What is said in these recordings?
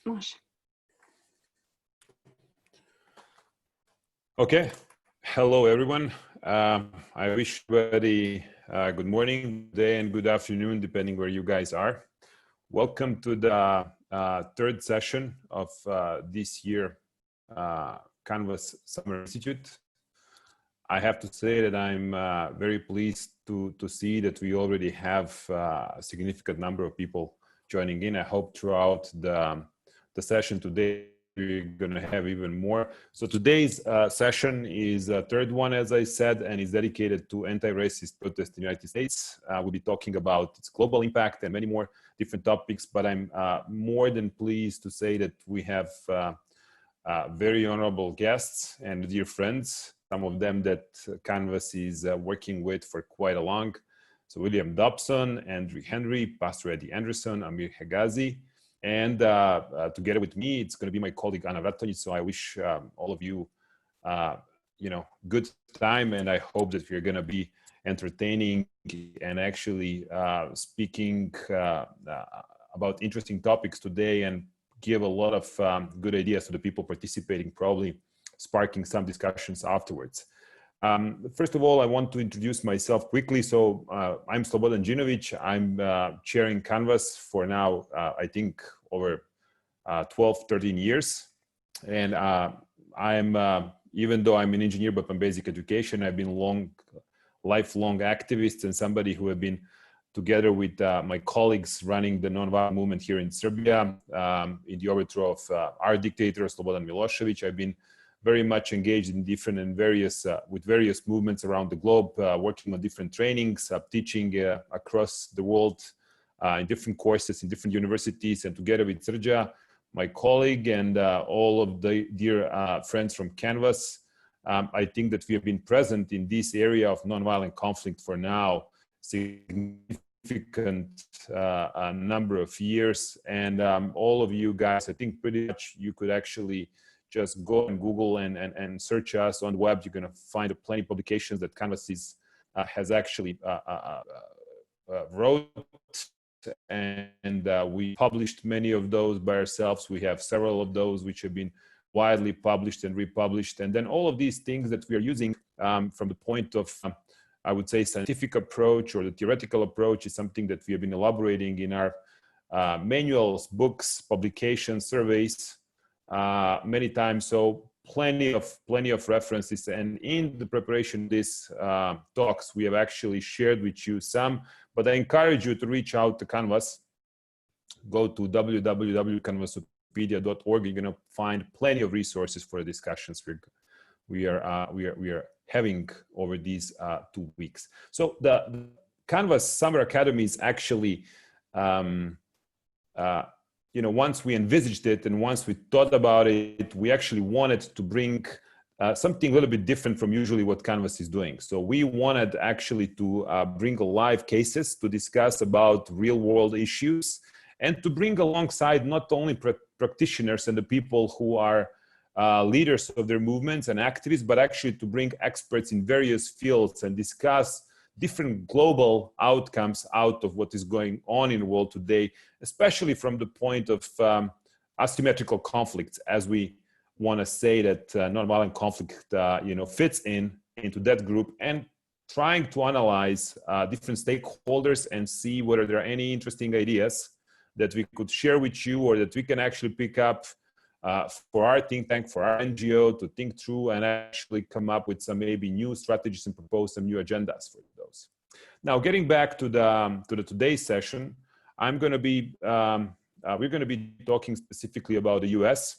Može. Okay. Hello, everyone. I wish everybody good morning, good day, and good afternoon, depending where you guys are. Welcome to the third session of this year Canvas Summer Institute. I have to say that I'm very pleased to see that we already have a significant number of people joining in. I hope throughout the session today, we're going to have even more. So today's session is a third one, as I said, and is dedicated to anti-racist protests in the United States. We'll be talking about its global impact and many more different topics, but I'm more than pleased to say that we have very honorable guests and dear friends, some of them that Canvas is working with for quite a long. So William Dobson, Andrew Henry, Pastor Eddie Anderson, Amir Hegazi, and together with me, it's going to be my colleague Anna Vrtonić. So I wish all of you, good time, and I hope that we're going to be entertaining and actually speaking about interesting topics today and give a lot of good ideas to the people participating, probably sparking some discussions afterwards. First of all, I want to introduce myself quickly. So I'm Slobodan Đinović. I'm chairing Canvas for now, I think, over 12, 13 years. And I'm, even though I'm an engineer, but from basic education, I've been lifelong activist and somebody who have been together with my colleagues running the nonviolent movement here in Serbia, in the overthrow of our dictator, Slobodan Milošević. I've been very much engaged in different and with various movements around the globe, working on different trainings, teaching across the world in different courses in different universities, and together with Srđa, my colleague, and all of the dear friends from Canvas, I think that we have been present in this area of nonviolent conflict for now significant number of years. And all of you guys, I think pretty much you could actually just go and Google and search us on the web. You're going to find plenty of publications that Canvas has actually wrote, and we published many of those by ourselves. We have several of those which have been widely published and republished. And then all of these things that we are using from the point of, I would say, scientific approach or the theoretical approach is something that we have been elaborating in our manuals, books, publications, surveys, many times. So plenty of references, and in the preparation of these talks, we have actually shared with you some, but I encourage you to reach out to Canvas. Go to www.canvaswikipedia.org. You're going to find plenty of resources for the discussions we are having over these 2 weeks. So the Canvas Summer Academy is actually once we envisaged it and once we thought about it, we actually wanted to bring something a little bit different from usually what Canvas is doing. So we wanted actually to bring live cases to discuss about real world issues, and to bring alongside not only practitioners and the people who are leaders of their movements and activists, but actually to bring experts in various fields and discuss different global outcomes out of what is going on in the world today, especially from the point of asymmetrical conflicts, as we want to say that nonviolent conflict, fits into that group, and trying to analyze different stakeholders and see whether there are any interesting ideas that we could share with you, or that we can actually pick up for our think tank, for our NGO to think through and actually come up with some maybe new strategies and propose some new agendas for those. Now, getting back to the today's session, we're going to be talking specifically about the US,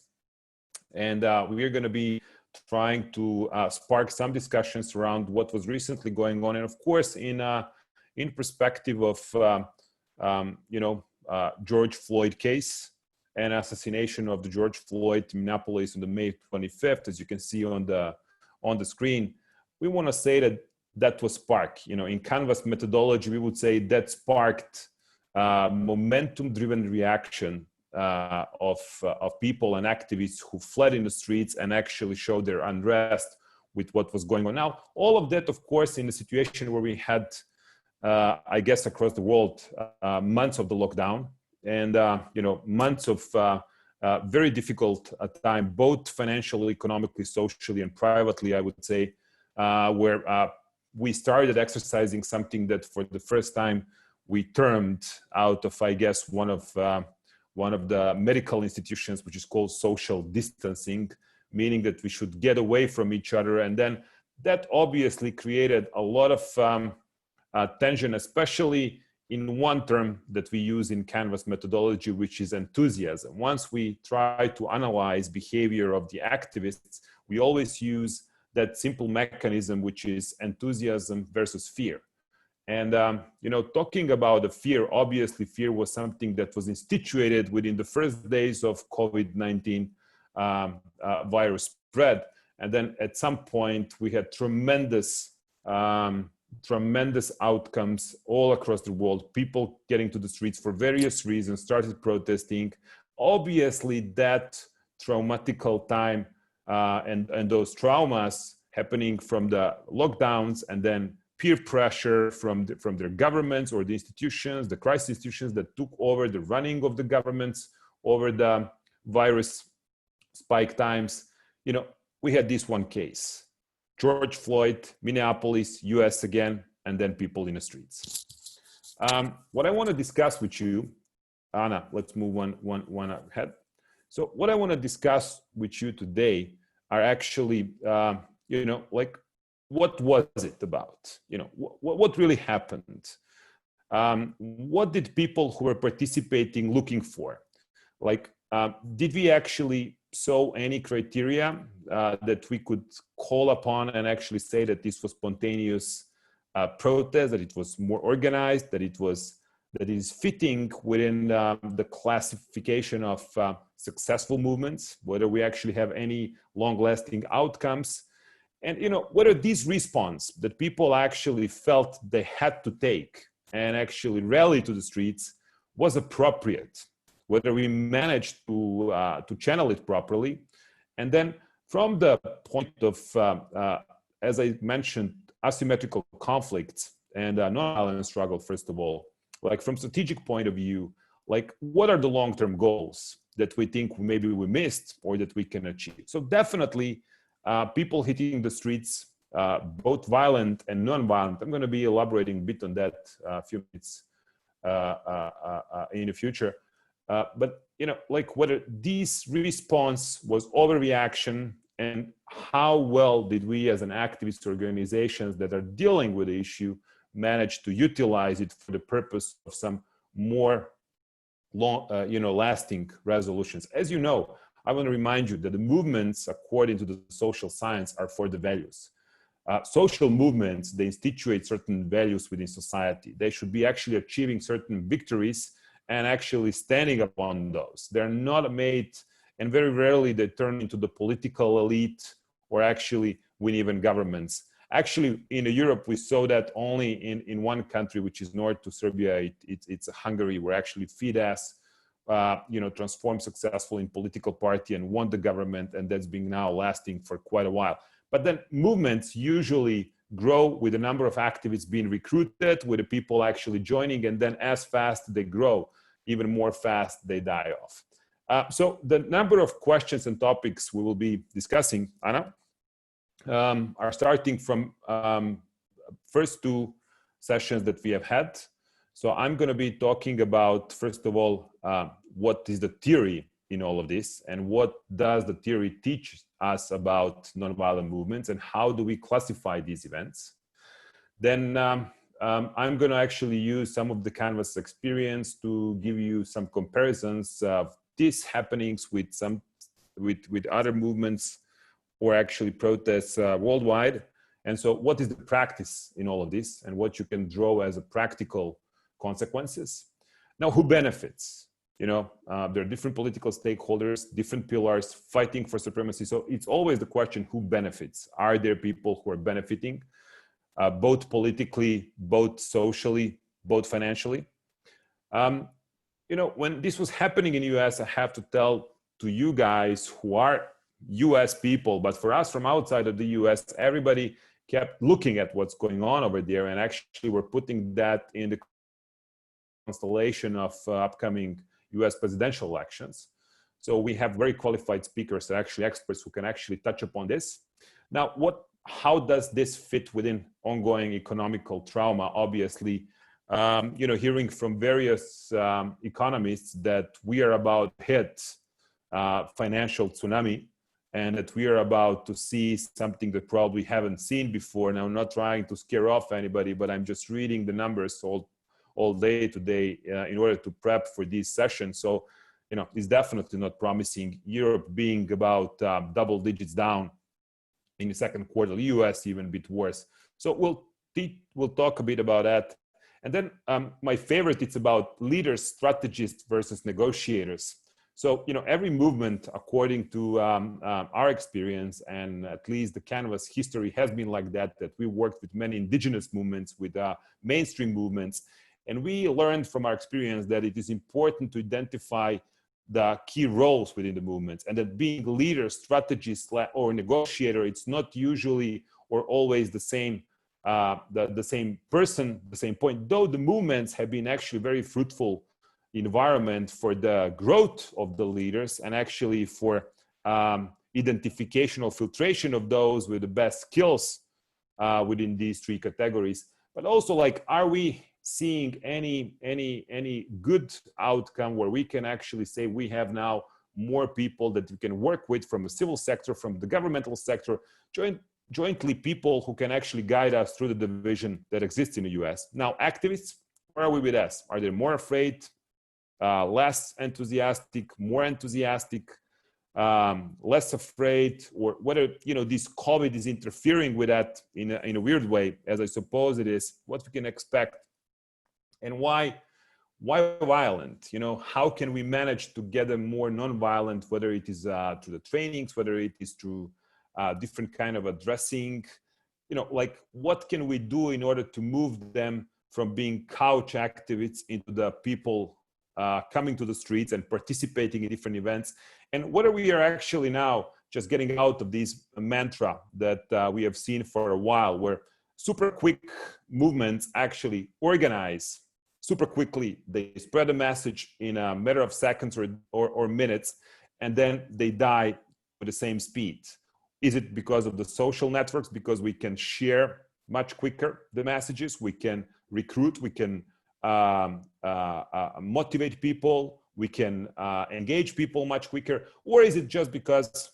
and we're going to be trying to spark some discussions around what was recently going on, and of course in perspective of George Floyd case and assassination of the George Floyd in Minneapolis on the May 25th, as you can see on the screen. We want to say that was spark. In Canvas methodology, we would say that sparked momentum-driven reaction of people and activists who fled in the streets and actually showed their unrest with what was going on. Now, all of that, of course, in a situation where we had, I guess, across the world, months of the lockdown, and months of very difficult time, both financially, economically, socially, and privately, I would say, where we started exercising something that for the first time we termed out of, I guess, one of the medical institutions, which is called social distancing, meaning that we should get away from each other. And then that obviously created a lot of tension, especially in one term that we use in Canvas methodology, which is enthusiasm. Once we try to analyze behavior of the activists, we always use that simple mechanism, which is enthusiasm versus fear. And, talking about the fear, obviously fear was something that was instituted within the first days of COVID-19 virus spread. And then at some point we had tremendous outcomes all across the world, people getting to the streets for various reasons, started protesting. Obviously that traumatical time and those traumas happening from the lockdowns, and then peer pressure from their governments or the institutions, the crisis institutions that took over the running of the governments over the virus spike times. We had this one case, George Floyd, Minneapolis, US again, and then people in the streets. What I want to discuss with you, Anna, let's move one ahead. So what I want to discuss with you today are actually, what was it about? What really happened? What did people who were participating looking for? Did we actually saw any criteria that we could call upon and actually say that this was spontaneous protest, that it was more organized, that it is fitting within the classification of successful movements, whether we actually have any long-lasting outcomes, and whether this response that people actually felt they had to take and actually rally to the streets was appropriate, whether we managed to channel it properly. And then from the point of, as I mentioned, asymmetrical conflicts and nonviolent struggle, first of all, from strategic point of view, what are the long-term goals that we think maybe we missed or that we can achieve? So definitely people hitting the streets, both violent and non-violent. I'm going to be elaborating a bit on that a few minutes in the future. But whether this response was overreaction, and how well did we as an activist organizations that are dealing with the issue manage to utilize it for the purpose of some more long, lasting resolutions. As you know, I want to remind you that the movements, according to the social science, are for the values. Social movements, they institute certain values within society. They should be actually achieving certain victories and actually standing upon those. They're not made, and very rarely they turn into the political elite or actually win even governments. Actually, in Europe, we saw that only in one country, which is north to Serbia. It's Hungary, where actually Fidesz, transformed successfully in political party and won the government, and that's been now lasting for quite a while. But then movements usually grow with the number of activists being recruited, with the people actually joining, and then as fast they grow, even more fast they die off. So the number of questions and topics we will be discussing, Anna, are starting from first two sessions that we have had. So I'm going to be talking about, first of all, what is the theory in all of this, and what does the theory teach us about nonviolent movements, and how do we classify these events. Then I'm going to actually use some of the Canvas experience to give you some comparisons of these happenings with other movements or actually protests worldwide. And so what is the practice in all of this, and what you can draw as a practical consequences? Now, who benefits? There are different political stakeholders, different pillars fighting for supremacy. So it's always the question, who benefits? Are there people who are benefiting, both politically, both socially, both financially? When this was happening in the US, I have to tell to you guys who are US people, but for us from outside of the US, everybody kept looking at what's going on over there, and actually we're putting that in the constellation of upcoming US presidential elections. So we have very qualified speakers, actually experts who can actually touch upon this. Now, how does this fit within ongoing economical trauma? Obviously, hearing from various economists that we are about to hit financial tsunami, and that we are about to see something that probably haven't seen before. Now, I'm not trying to scare off anybody, but I'm just reading the numbers all day today in order to prep for these sessions. So, it's definitely not promising. Europe being about double digits down in the second quarter, the US even a bit worse. So we'll talk a bit about that. And then my favorite, it's about leaders, strategists versus negotiators. So, every movement, according to our experience, and at least the Canvas history has been like that we worked with many indigenous movements, with mainstream movements. And we learned from our experience that it is important to identify the key roles within the movements, and that being leader, strategist, or negotiator, it's not usually or always the same the same person, the same point, though the movements have been actually very fruitful environment for the growth of the leaders, and actually for identification or filtration of those with the best skills within these three categories. But also, like, are we seeing any good outcome where we can actually say we have now more people that we can work with from the civil sector, from the governmental sector, jointly people who can actually guide us through the division that exists in the US. Now, activists, where are we with us? Are they more afraid, less enthusiastic, more enthusiastic, less afraid, or whether this COVID is interfering with that in a weird way, as I suppose it is? What we can expect, and why violent? How can we manage to get them more non-violent, whether it is through the trainings, whether it is through different kind of addressing, like, what can we do in order to move them from being couch activists into the people coming to the streets and participating in different events? And whether we are actually now just getting out of this mantra that we have seen for a while, where super quick movements actually organize super quickly, they spread a message in a matter of seconds or minutes, and then they die with the same speed. Is it because of the social networks? Because we can share much quicker the messages, we can recruit, we can motivate people, we can engage people much quicker? Or is it just because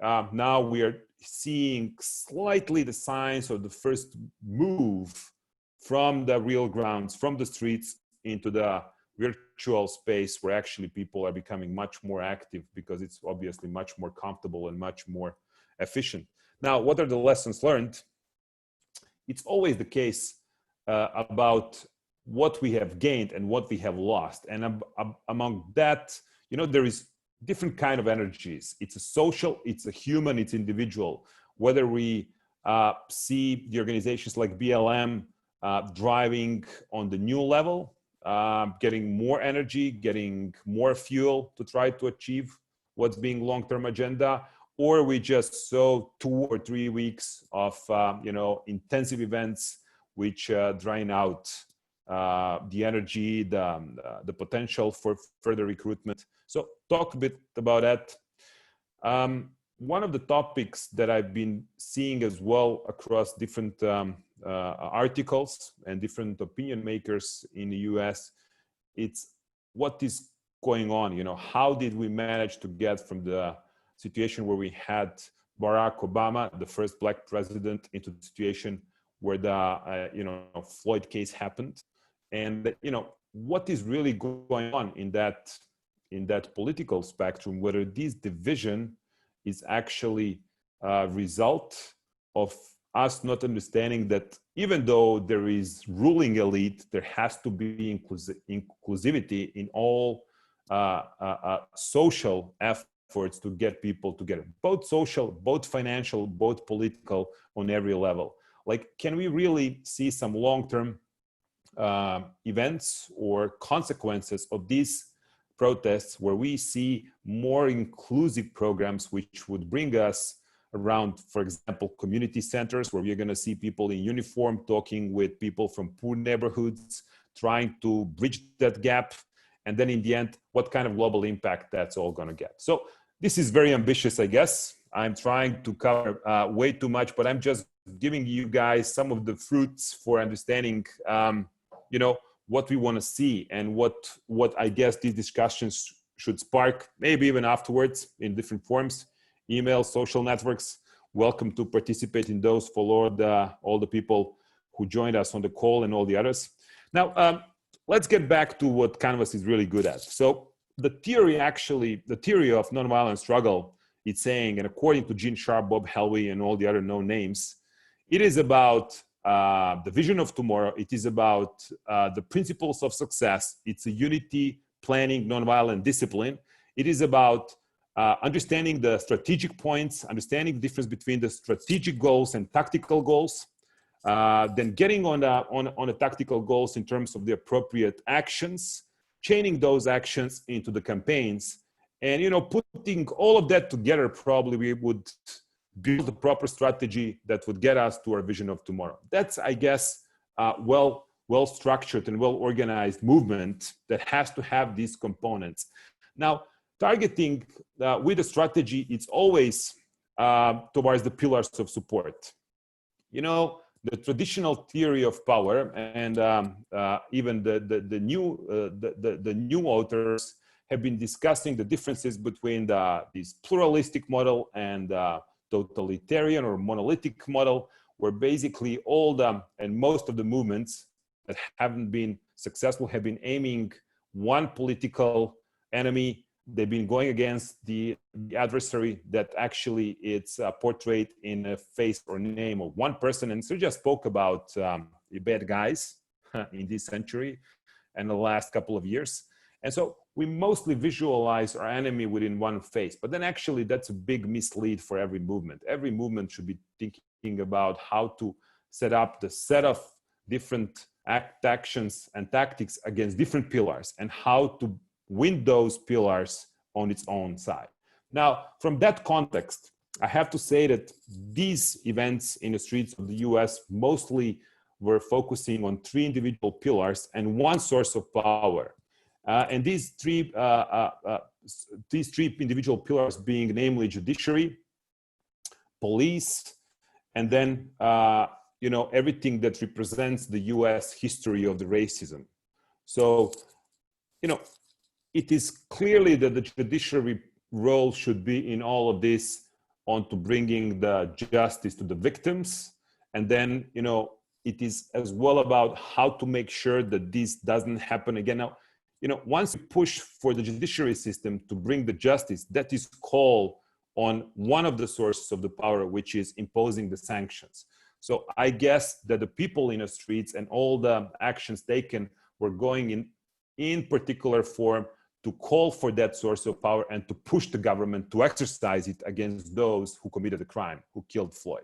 now we are seeing slightly the signs of the first move from the real grounds, from the streets into the virtual space, where actually people are becoming much more active because it's obviously much more comfortable and much more efficient? Now, what are the lessons learned? It's always the case about what we have gained and what we have lost. And among that, there is different kind of energies. It's a social, it's a human, it's individual. Whether we see the organizations like BLM driving on the new level, getting more energy, getting more fuel to try to achieve what's being long-term agenda, or we just saw 2 or 3 weeks of intensive events which drain out the energy, the potential for further recruitment. So talk a bit about that. One of the topics that I've been seeing as well across different articles and different opinion makers in the US, it's what is going on. How did we manage to get from the situation where we had Barack Obama, the first Black president, into the situation where the Floyd case happened? And what is really going on in that political spectrum, whether this division is actually a result of us not understanding that even though there is ruling elite, there has to be inclusivity in all social efforts to get people together, both social, both financial, both political, on every level. Like, can we really see some long-term events or consequences of these protests, where we see more inclusive programs which would bring us around, for example, community centers, where we're going to see people in uniform talking with people from poor neighborhoods, trying to bridge that gap, and then in the end, what kind of global impact that's all going to get. So this is very ambitious, I guess. I'm trying to cover way too much, but I'm just giving you guys some of the fruits for understanding, you know, what we want to see and what I guess these discussions should spark, maybe even afterwards in different forms, email, social networks. Welcome to participate in those for all the people who joined us on the call and all the others. Now, let's get back to what Canvas is really good at. So the theory of nonviolent struggle, it's saying, and according to Gene Sharp, Bob Helwig, and all the other known names, it is about the vision of tomorrow. It is about the principles of success. It's a unity, planning, nonviolent discipline. It is about understanding the strategic points, understanding the difference between the strategic goals and tactical goals, then getting on the tactical goals in terms of the appropriate actions, chaining those actions into the campaigns, and, you know, putting all of that together, probably we would build the proper strategy that would get us to our vision of tomorrow. That's, I guess, well-structured and well-organized movement that has to have these components. Now, targeting with a strategy, it's always towards the pillars of support. You know, the traditional theory of power, and even the new authors have been discussing the differences between this pluralistic model and totalitarian or monolithic model, where basically and most of the movements that haven't been successful have been aiming one political enemy. They've been going against the adversary that actually it's portrayed in a face or name of one person. And so just spoke about the bad guys in this century and the last couple of years. And so we mostly visualize our enemy within one face, but then actually that's a big mislead for every movement. Every movement should be thinking about how to set up the set of different actions and tactics against different pillars and how to win those pillars on its own side. Now, from that context, I have to say that these events in the streets of the US mostly were focusing on three individual pillars and one source of power. And these three individual pillars being namely judiciary, police, and then you know, everything that represents the US history of the racism. So, you know, it is clearly that the judiciary role should be in all of this on to bringing the justice to the victims. And then, you know, it is as well about how to make sure that this doesn't happen again. Now, you know, once you push for the judiciary system to bring the justice, that is called on one of the sources of the power, which is imposing the sanctions. So I guess that the people in the streets and all the actions taken were going in particular form to call for that source of power and to push the government to exercise it against those who committed the crime, who killed Floyd.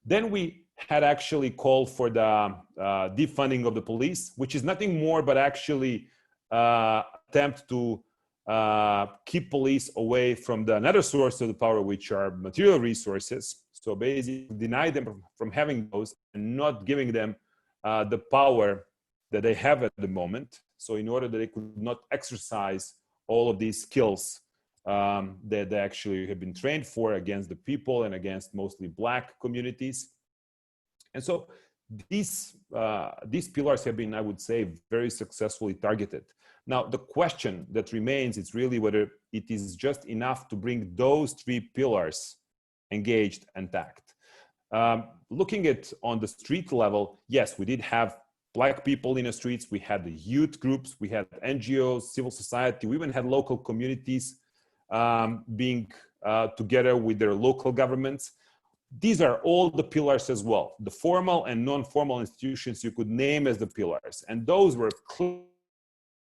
Then we had actually called for the defunding of the police, which is nothing more but actually attempt to keep police away from another source of the power, which are material resources. So basically deny them from having those and not giving them the power that they have at the moment. So in order that they could not exercise all of these skills that they actually have been trained for against the people and against mostly Black communities. And so these pillars have been, I would say, very successfully targeted. Now, the question that remains is really whether it is just enough to bring those three pillars engaged and tacked. Looking at on the street level, yes, we did have Black people in the streets, we had the youth groups, we had NGOs, civil society, we even had local communities being together with their local governments. These are all the pillars as well. The formal and non-formal institutions you could name as the pillars. And those were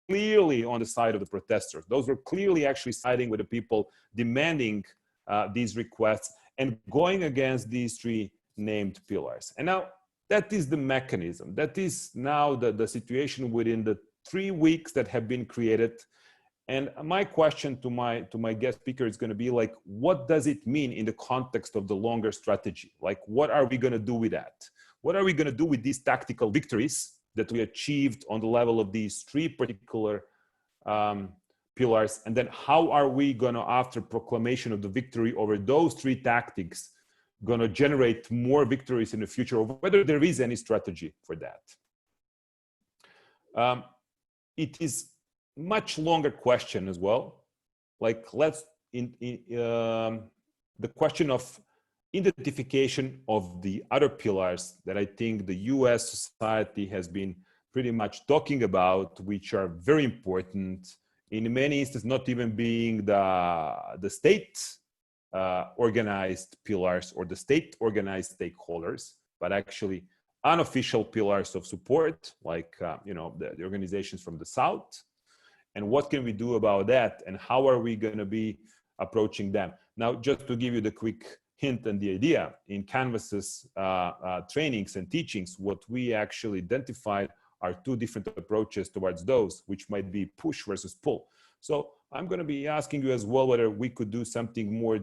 clearly on the side of the protesters. Those were clearly actually siding with the people demanding these requests and going against these three named pillars. And now that is the mechanism. That is now the situation within the 3 weeks that have been created. And my question to my guest speaker is going to be like, what does it mean in the context of the longer strategy? Like, what are we going to do with that? What are we going to do with these tactical victories that we achieved on the level of these three particular pillars, and then how are we going to, after proclamation of the victory over those three tactics, going to generate more victories in the future, or whether there is any strategy for that. It is much longer question as well. Like the question of identification of the other pillars that I think the US society has been pretty much talking about, which are very important in many instances, not even being the state organized pillars or the state organized stakeholders, but actually unofficial pillars of support, like the organizations from the South. And what can we do about that? And how are we going to be approaching them? Now, just to give you the quick hint and the idea, in Canvas's trainings and teachings, what we actually identified are two different approaches towards those, which might be push versus pull. So I'm going to be asking you as well whether we could do something more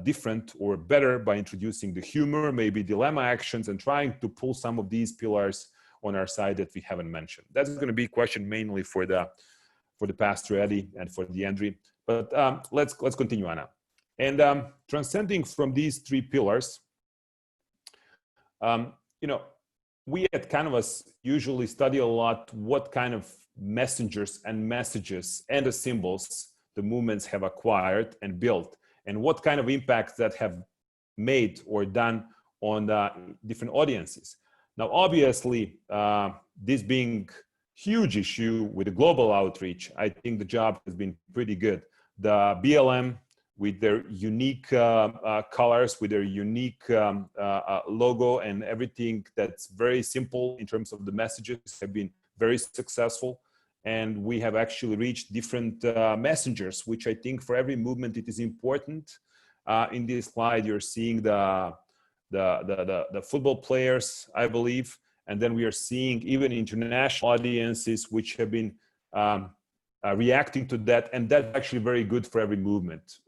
different or better by introducing the humor, maybe dilemma actions, and trying to pull some of these pillars on our side that we haven't mentioned. That's going to be a question mainly for the Pastor Eddie and for the Andri. But let's continue, Anna. And transcending from these three pillars, we at Canvas usually study a lot what kind of messengers and messages and the symbols the movements have acquired and built, and what kind of impacts that have made or done on the different audiences. Now, obviously, this being huge issue with the global outreach, I think the job has been pretty good. The BLM, with their unique colors, with their unique logo and everything that's very simple in terms of the messages, have been very successful. And we have actually reached different messengers, which I think for every movement it is important. In this slide, you're seeing the football players, I believe, and then we are seeing even international audiences which have been reacting to that, and that's actually very good for every movement.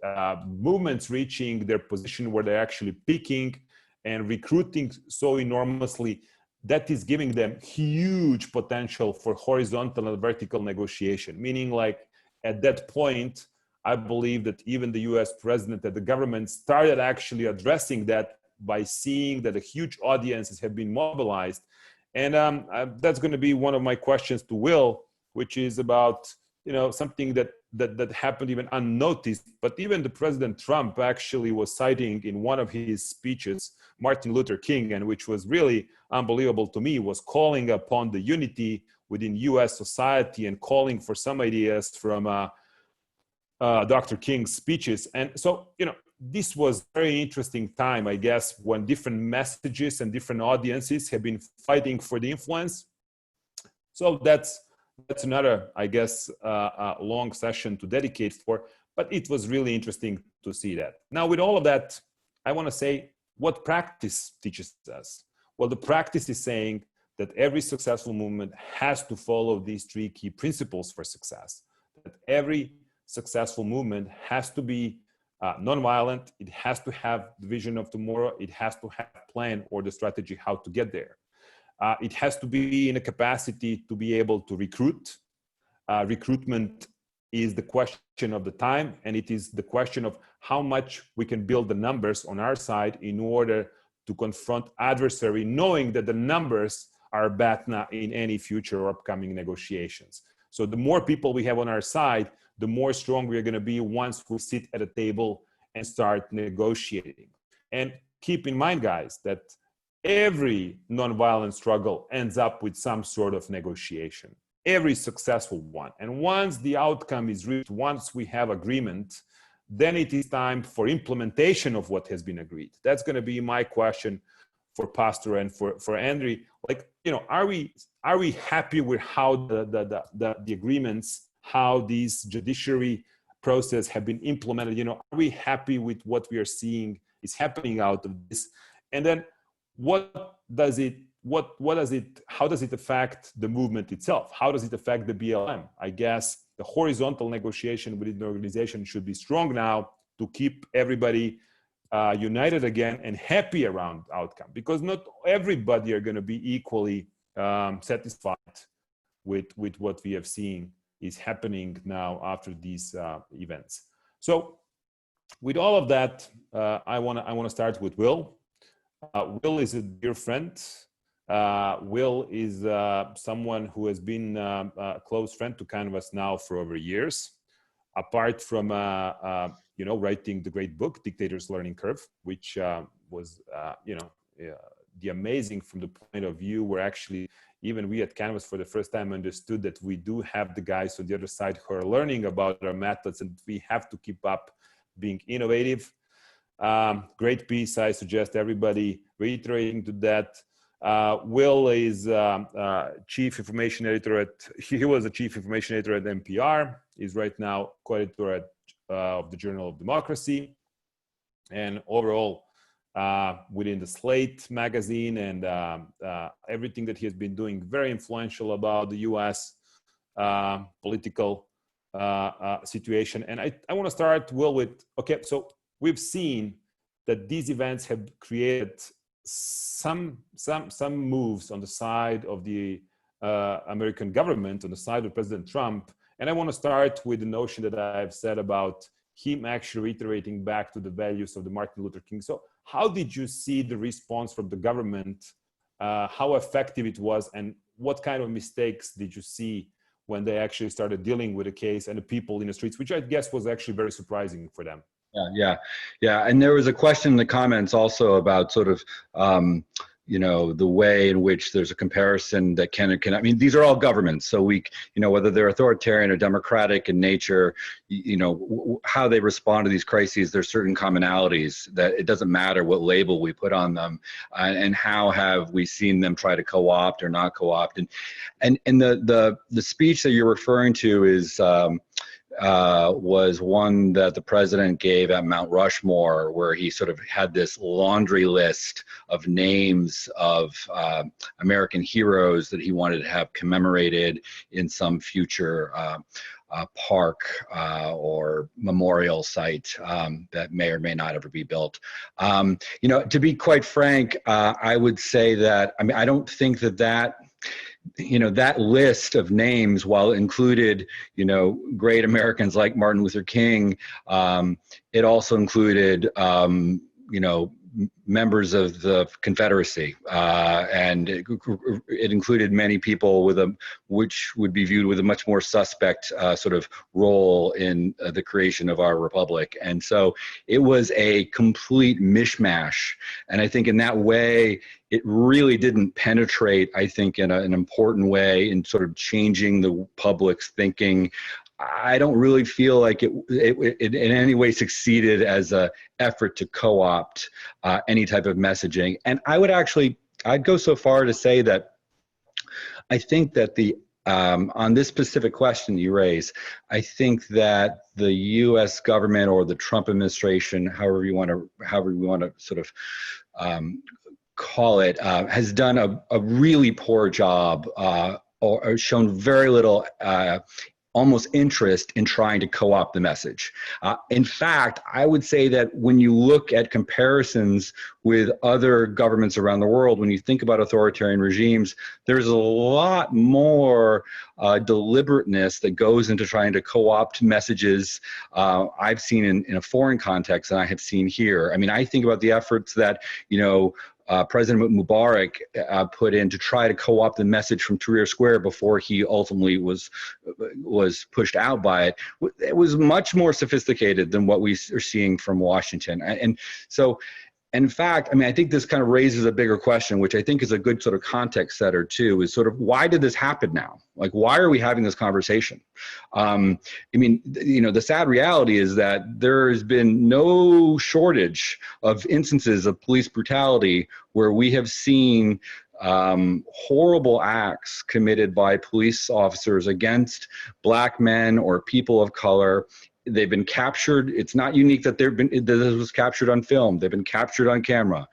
Movements reaching their position where they're actually peaking and recruiting so enormously, that is giving them huge potential for horizontal and vertical negotiation. Meaning, like at that point, I believe that even the US president and the government started actually addressing that by seeing that a huge audiences have been mobilized. And that's going to be one of my questions to Will, which is about something that happened even unnoticed, but even the President Trump actually was citing in one of his speeches Martin Luther King, and which was really unbelievable to me, was calling upon the unity within US society and calling for some ideas from Dr. King's speeches. And so, this was a very interesting time, I guess, when different messages and different audiences have been fighting for the influence. So that's another, I guess, long session to dedicate for, but it was really interesting to see that. Now, with all of that, I want to say what practice teaches us. Well, the practice is saying that every successful movement has to follow these three key principles for success. That every successful movement has to be nonviolent, it has to have the vision of tomorrow, it has to have a plan or the strategy how to get there. It has to be in a capacity to be able to recruit. Recruitment is the question of the time, and it is the question of how much we can build the numbers on our side in order to confront adversary, knowing that the numbers are BATNA in any future or upcoming negotiations. So the more people we have on our side, the more strong we are going to be once we sit at a table and start negotiating. And keep in mind, guys, that every nonviolent struggle ends up with some sort of negotiation, every successful one. And once the outcome is reached, once we have agreement, then it is time for implementation of what has been agreed. That's going to be my question for Pastor and for Andri. Like, are we happy with how the agreements, how these judiciary process have been implemented? Are we happy with what we are seeing is happening out of this? And then how does it affect the movement itself? How does it affect the BLM? I guess the horizontal negotiation within the organization should be strong now to keep everybody united again and happy around outcome, because not everybody are going to be equally satisfied with what we have seen is happening now after these events. So with all of that, I want to start with Will. Will is a dear friend. Will is someone who has been a close friend to Canvas now for over years. Apart from writing the great book Dictator's Learning Curve, which was the amazing from the point of view where actually even we at Canvas for the first time understood that we do have the guys on the other side who are learning about our methods, and we have to keep up being innovative. Great piece. I suggest everybody reiterating to that. Will is chief information editor he was a chief information editor at NPR. He's right now co-editor of the Journal of Democracy, and overall within the Slate magazine and everything that he has been doing, very influential about the U.S. Political situation. And I want to start, Will, with, okay, so we've seen that these events have created some moves on the side of the American government, on the side of President Trump. And I want to start with the notion that I've said about him actually reiterating back to the values of the Martin Luther King. So how did you see the response from the government, how effective it was, and what kind of mistakes did you see when they actually started dealing with the case and the people in the streets, which I guess was actually very surprising for them? Yeah. And there was a question in the comments also about sort of, the way in which there's a comparison that I mean, these are all governments. So whether they're authoritarian or democratic in nature, how they respond to these crises, there's certain commonalities that it doesn't matter what label we put on them, and how have we seen them try to co-opt or not co-opt. And the speech that you're referring to is, was one that the president gave at Mount Rushmore, where he sort of had this laundry list of names of American heroes that he wanted to have commemorated in some future park or memorial site that may or may not ever be built. To be quite frank, I would say that, I mean, I don't think that list of names, while it included, great Americans like Martin Luther King, it also included, members of the Confederacy, and it included many people which would be viewed with a much more suspect sort of role in the creation of our republic. And so it was a complete mishmash. And I think in that way, it really didn't penetrate, I think, in an important way in sort of changing the public's thinking. I don't really feel like it in any way succeeded as an effort to co-opt any type of messaging. And I'd go so far to say that I think that on this specific question you raise, I think that the U.S. government or the Trump administration, however you want to sort of call it, has done a really poor job or shown very little almost interest in trying to co-opt the message. In fact, I would say that when you look at comparisons with other governments around the world, when you think about authoritarian regimes, there's a lot more deliberateness that goes into trying to co-opt messages I've seen in a foreign context than I have seen here. I mean, I think about the efforts that, President Mubarak put in to try to co-opt the message from Tahrir Square before he ultimately was pushed out by it. It was much more sophisticated than what we are seeing from Washington. And so, in fact, I mean, I think this kind of raises a bigger question, which I think is a good sort of context setter too, is sort of why did this happen now? Like, why are we having this conversation? I mean, the sad reality is that there has been no shortage of instances of police brutality where we have seen horrible acts committed by police officers against Black men or people of color. They've been captured. It's not unique that this was captured on film. They've been captured on camera.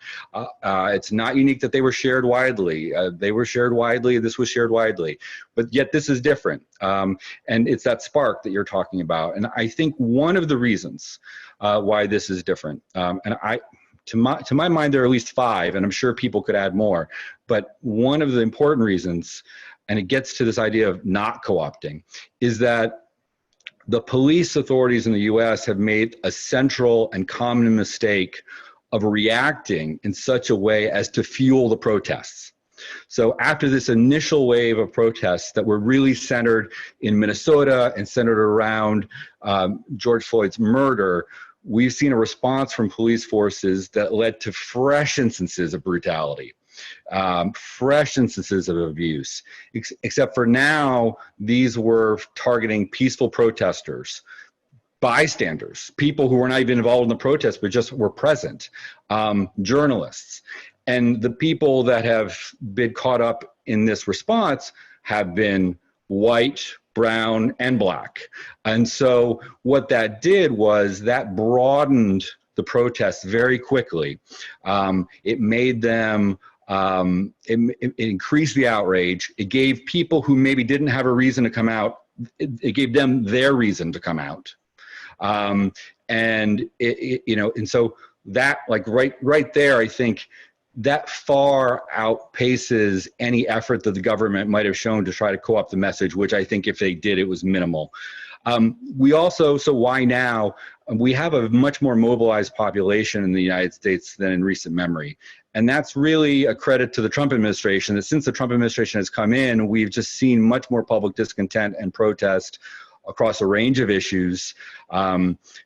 It's not unique that they were shared widely. They were shared widely. This was shared widely. But yet this is different. And it's that spark that you're talking about. And I think one of the reasons why this is different, to my mind, there are at least 5, and I'm sure people could add more. But one of the important reasons and it gets to this idea of not co-opting, is that the police authorities in the US have made a central and common mistake of reacting in such a way as to fuel the protests. So after this initial wave of protests that were really centered in Minnesota and centered around George Floyd's murder, we've seen a response from police forces that led to fresh instances of brutality, fresh instances of abuse, except for now, these were targeting peaceful protesters, bystanders, people who were not even involved in the protest, but just were present, journalists. And the people that have been caught up in this response have been white, brown, and black. And so what that did was that broadened the protests very quickly. It made them, it increased the outrage. It gave people who maybe didn't have a reason to come out, it gave them their reason to come out. And so that, like right there, I think that far outpaces any effort that the government might have shown to try to co-opt the message, which I think if they did, it was minimal. We also, so why now? We have a much more mobilized population in the United States than in recent memory. And that's really a credit to the Trump administration, that since the Trump administration has come in, we've just seen much more public discontent and protest across a range of issues.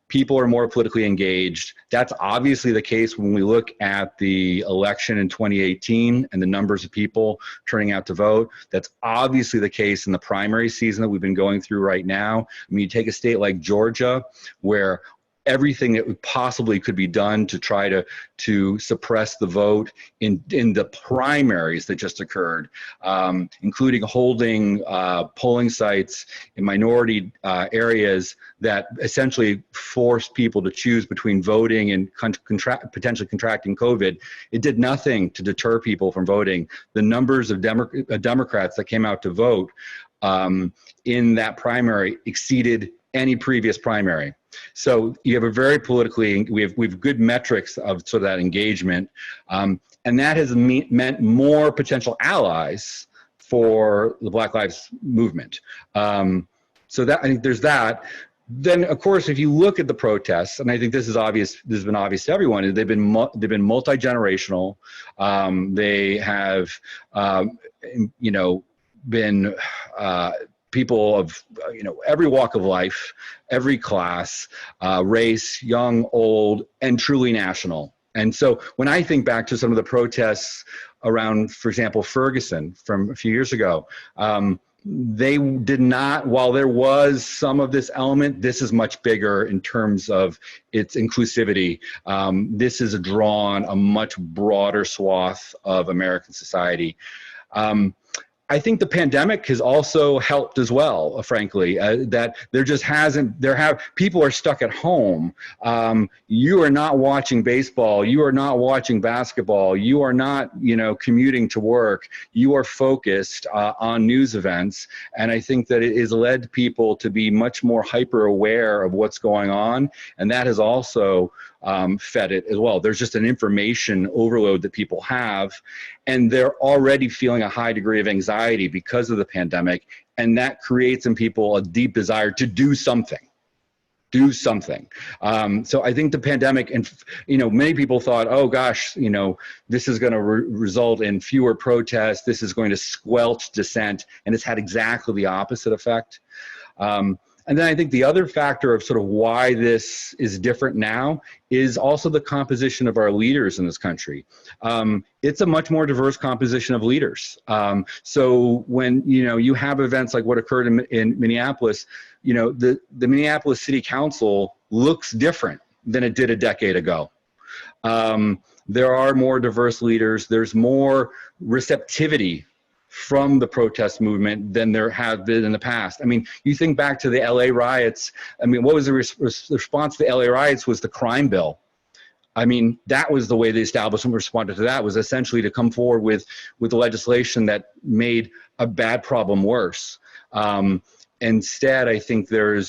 People are more politically engaged. That's obviously the case when we look at the election in 2018 and the numbers of people turning out to vote. That's obviously the case in the primary season that we've been going through right now. I mean, you take a state like Georgia, where everything that possibly could be done to try to suppress the vote in the primaries that just occurred, including holding polling sites in minority areas that essentially forced people to choose between voting and potentially contracting COVID. It did nothing to deter people from voting. The numbers of Democrats that came out to vote in that primary exceeded any previous primary. So you have a very politically, we have good metrics of sort of that engagement, and that has meant more potential allies for the Black Lives Movement. So that, I think there's that. Then, of course, if you look at the protests, and I think this is obvious, this has been obvious to everyone, they've been multi-generational. They have, been people of every walk of life, every class, race, young, old, and truly national. And so when I think back to some of the protests around, for example, Ferguson from a few years ago, they did not, while there was some of this element, this is much bigger in terms of its inclusivity. This is drawn a much broader swath of American society. I think the pandemic has also helped as well, frankly, that there just hasn't, people are stuck at home. You are not watching baseball. You are not watching basketball. You are not, commuting to work. You are focused on news events. And I think that it has led people to be much more hyper aware of what's going on. And that has also fed it as well. There's just an information overload that people have, and they're already feeling a high degree of anxiety because of the pandemic, and that creates in people a deep desire to do something. So I think the pandemic, and many people thought, oh gosh, this is going to result in fewer protests. This is going to squelch dissent, and it's had exactly the opposite effect. And then I think the other factor of sort of why this is different now is also the composition of our leaders in this country. It's a much more diverse composition of leaders. So when you have events like what occurred in Minneapolis, the Minneapolis City Council looks different than it did a decade ago. There are more diverse leaders. There's more receptivity from the protest movement than there have been in the past. I mean, you think back to the LA riots. I mean, what was the response to the LA riots was the crime bill. I mean, that was the way the establishment responded to that, was essentially to come forward with the legislation that made a bad problem worse. Instead, I think there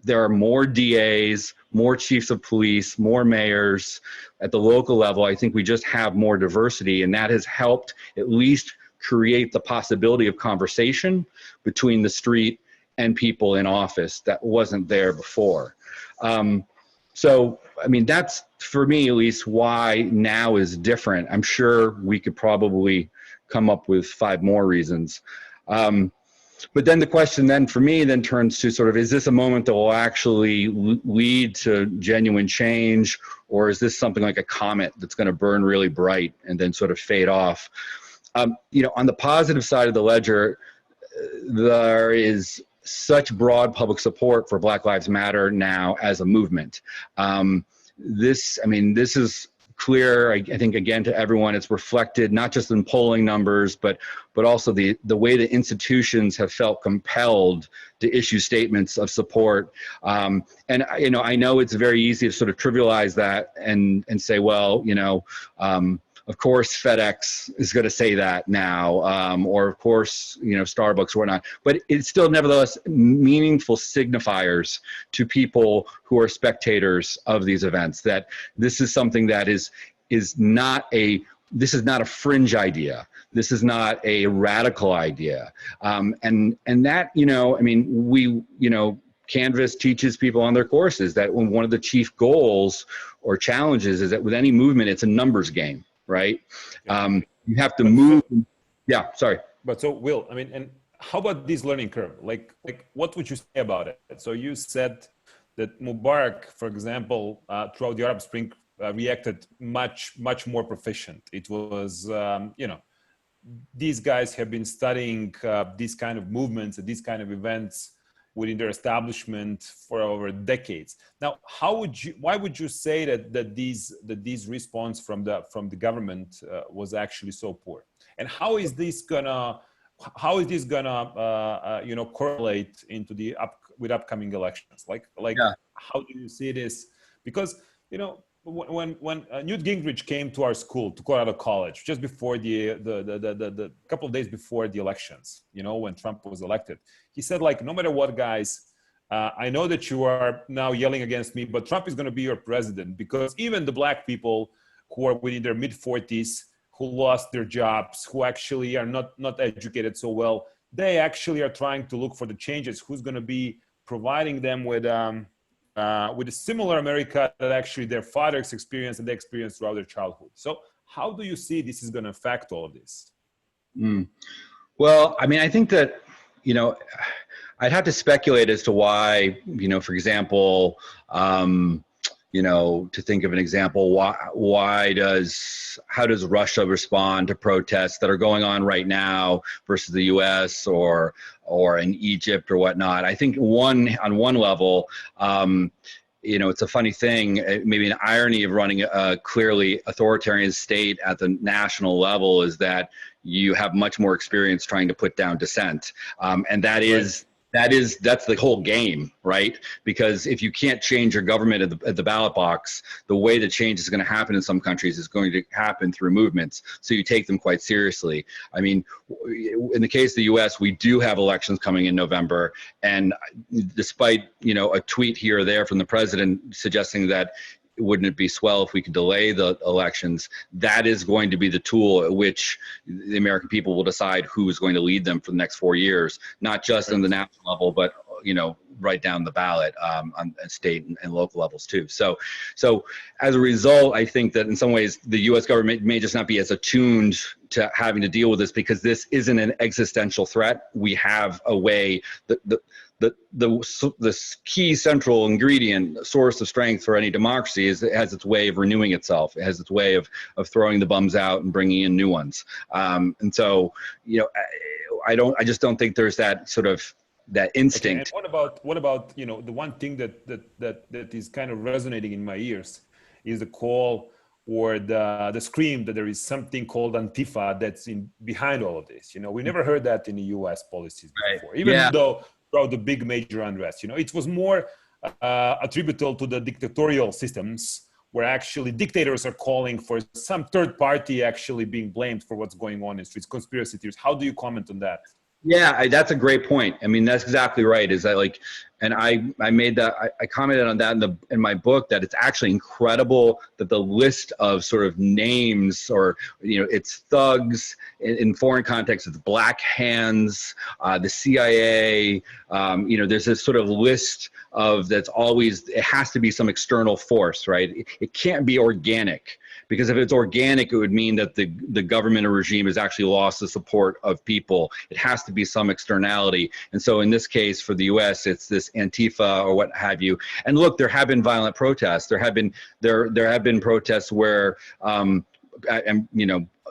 are more DAs, more chiefs of police, more mayors at the local level. I think we just have more diversity, and that has helped at least create the possibility of conversation between the street and people in office that wasn't there before. So, I mean, that's, for me at least, why now is different. I'm sure we could probably come up with 5 more reasons. But then the question then for me then turns to sort of, is this a moment that will actually lead to genuine change, or is this something like a comet that's going to burn really bright and then sort of fade off? You know, on the positive side of the ledger, there is such broad public support for Black Lives Matter now as a movement. This is clear, I think, again, to everyone. It's reflected not just in polling numbers, but also the way the institutions have felt compelled to issue statements of support. And you know, I know it's very easy to sort of trivialize that and say, well, you know, of course FedEx is going to say that now, or of course, you know, Starbucks or whatnot. But it's still nevertheless meaningful signifiers to people who are spectators of these events, that this is something that is not a fringe idea. This is not a radical idea. And that, you know, I mean, we, you know, Canvas teaches people on their courses that one of the chief goals or challenges is that with any movement, it's a numbers game, right? You have to move. Yeah, sorry. But so, Will, I mean, and how about this learning curve? Like what would you say about it? So you said that Mubarak, for example, throughout the Arab Spring, reacted much more proficient. It was, you know, these guys have been studying these kind of movements and these kind of events within their establishment for over decades. Now, why would you say that these response from the government was actually so poor? And how is this gonna you know, correlate into with upcoming elections? Like yeah. How do you see this? Because, you know, when Newt Gingrich came to our school, to Colorado College, just before the couple of days before the elections, you know, when Trump was elected, he said, like, no matter what, guys, I know that you are now yelling against me, but Trump is going to be your president, because even the black people who are within their mid-40s, who lost their jobs, who actually are not educated so well, they actually are trying to look for the changes. Who's going to be providing them with a similar America that actually their fathers experienced and they experienced throughout their childhood. So how do you see this is going to affect all of this? Well, I mean, I think that, you know, I'd have to speculate as to why, you know, for example, you know, to think of an example, how does Russia respond to protests that are going on right now versus the U.S. or in Egypt or whatnot? I think on one level, you know, it's a funny thing, maybe an irony of running a clearly authoritarian state at the national level is that you have much more experience trying to put down dissent, and that's the whole game, right? Because if you can't change your government at the ballot box, the way the change is going to happen in some countries is going to happen through movements. So you take them quite seriously. I mean, in the case of the U.S., we do have elections coming in November, and despite, you know, a tweet here or there from the president suggesting that wouldn't it be swell if we could delay the elections, that is going to be the tool at which the American people will decide who is going to lead them for the next 4 years, not just on the national level, but, you know, right down the ballot on state and local levels too. So as a result, I think that in some ways the U.S. government may just not be as attuned to having to deal with this, because this isn't an existential threat. We have a way the key central ingredient, source of strength for any democracy is it has its way of renewing itself. It has its way of throwing the bums out and bringing in new ones. And so, you know, I just don't think there's that sort of that instinct. Okay, and what about, you know, the one thing that is kind of resonating in my ears is the call or the scream that there is something called Antifa that's behind all of this. You know, we never heard that in the U.S. policies before, even though throughout the big major unrest, you know, it was more attributable to the dictatorial systems where actually dictators are calling for some third party actually being blamed for what's going on in streets, conspiracy theories. How do you comment on that? Yeah, that's a great point. I mean, that's exactly right. Is that, like, And I made that, I commented on that in my book, that it's actually incredible that the list of sort of names, or, it's thugs, in foreign context, it's black hands, the CIA, there's this sort of list of, that's always, it has to be some external force, right? It can't be organic. Because if it's organic, it would mean that the government or regime has actually lost the support of people. It has to be some externality. And so in this case, for the US, it's this Antifa or what have you. And look, there have been violent protests. There have been protests where,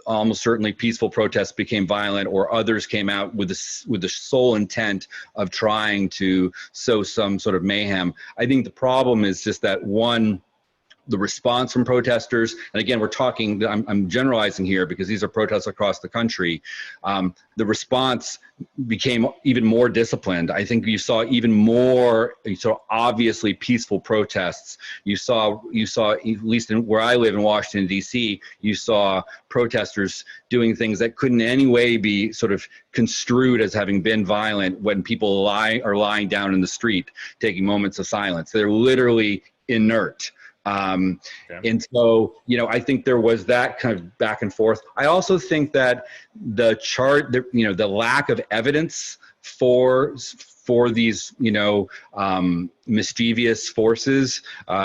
almost certainly peaceful protests became violent, or others came out with the sole intent of trying to sow some sort of mayhem. I think the problem is just that, one, the response from protesters, and again, we're talking, I'm generalizing here because these are protests across the country. The response became even more disciplined. I think you saw even more sort of obviously peaceful protests. You saw, at least in where I live in Washington, D.C., you saw protesters doing things that couldn't in any way be sort of construed as having been violent when people are lying down in the street, taking moments of silence. They're literally inert. And so, I think there was that kind of back and forth. I also think that the lack of evidence for these, mischievous forces,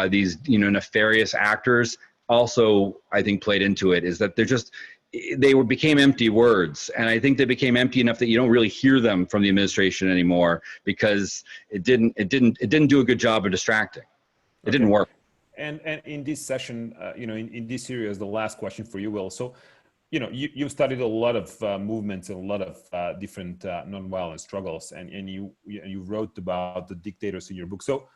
these, nefarious actors, also, I think, played into it, is that they became empty words. And I think they became empty enough that you don't really hear them from the administration anymore, because it didn't do a good job of distracting. It didn't work. And in this session, in this series, the last question for you, Will. So, you've studied a lot of movements and a lot of different nonviolent struggles, and you wrote about the dictators in your book. So,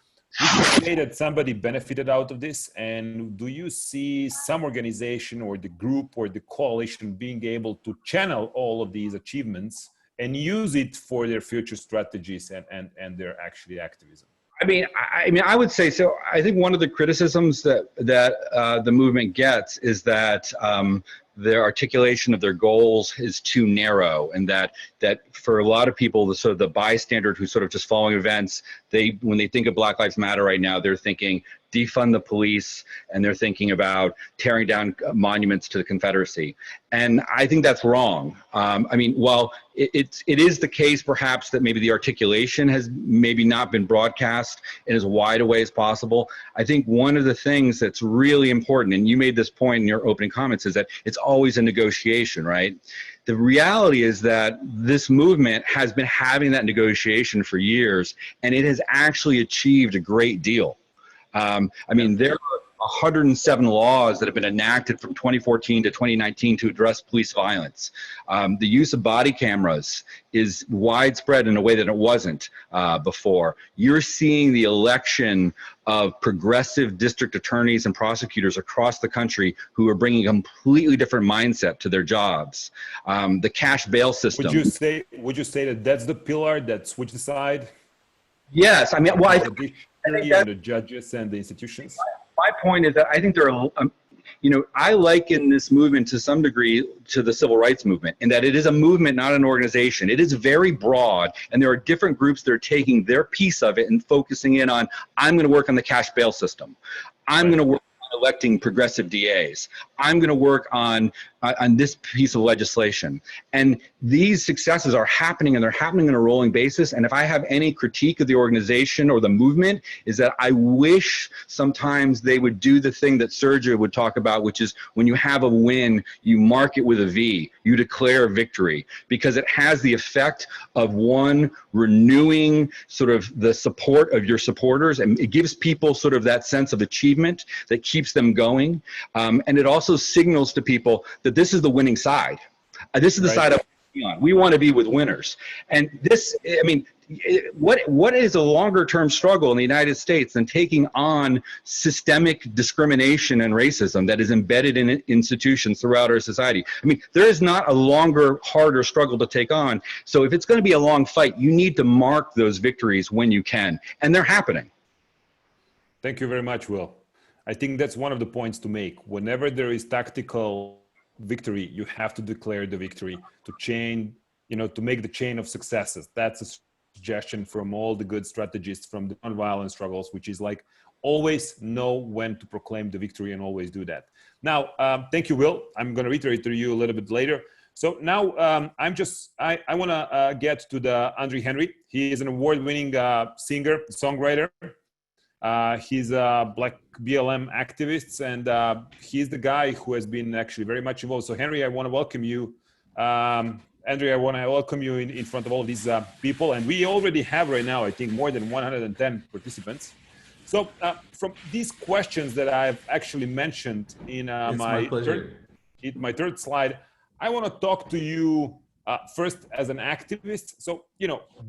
would you say that somebody benefited out of this? And do you see some organization or the group or the coalition being able to channel all of these achievements and use it for their future strategies and their actually activism? I mean, I would say so. I think one of the criticisms that the movement gets is that their articulation of their goals is too narrow, and that for a lot of people, the sort of the bystander who's sort of just following events, when they think of Black Lives Matter right now, they're thinking defund the police, and they're thinking about tearing down monuments to the Confederacy. And I think that's wrong. I mean, while it is the case perhaps that maybe the articulation has maybe not been broadcast in as wide a way as possible, I think one of the things that's really important, and you made this point in your opening comments, is that it's always a negotiation, right? The reality is that this movement has been having that negotiation for years, and it has actually achieved a great deal. I mean, there are 107 laws that have been enacted from 2014 to 2019 to address police violence. The use of body cameras is widespread in a way that it wasn't before. You're seeing the election of progressive district attorneys and prosecutors across the country who are bringing a completely different mindset to their jobs. The cash bail system. Would you say that that's the pillar that switched the side? Yes, I mean, well, I think the judges and the institutions. My point is that I think there are, I liken this movement to some degree to the civil rights movement, in that it is a movement, not an organization. It is very broad, and there are different groups that are taking their piece of it and focusing in on, I'm going to work on the cash bail system. I'm going to work on electing progressive DAs. I'm going to work on this piece of legislation. And these successes are happening, and they're happening on a rolling basis. And if I have any critique of the organization or the movement, is that I wish sometimes they would do the thing that Sergio would talk about, which is when you have a win, you mark it with a V, you declare victory, because it has the effect of, one, renewing sort of the support of your supporters, and it gives people sort of that sense of achievement that keeps them going. And it also signals to people that this is the winning side. This is the side I want to be on. We want to be with winners. And this, I mean, what is a longer term struggle in the United States than taking on systemic discrimination and racism that is embedded in institutions throughout our society? I mean, there is not a longer, harder struggle to take on. So if it's going to be a long fight, you need to mark those victories when you can. And they're happening. Thank you very much, Will. I think that's one of the points to make. Whenever there is tactical victory, you have to declare the victory to chain, to make the chain of successes. That's a suggestion from all the good strategists from the nonviolent struggles, which is like always know when to proclaim the victory and always do that. Now, thank you, Will. I'm going to reiterate to you a little bit later. So now I want to get to the Andre Henry. He is an award-winning singer, songwriter. He's a Black BLM activist, and he's the guy who has been actually very much involved. So Henry, I want to welcome you. Andre, I want to welcome you in front of all of these people. And we already have right now, I think, more than 110 participants. So from these questions that I've actually mentioned in my third slide, I want to talk to you first as an activist. So,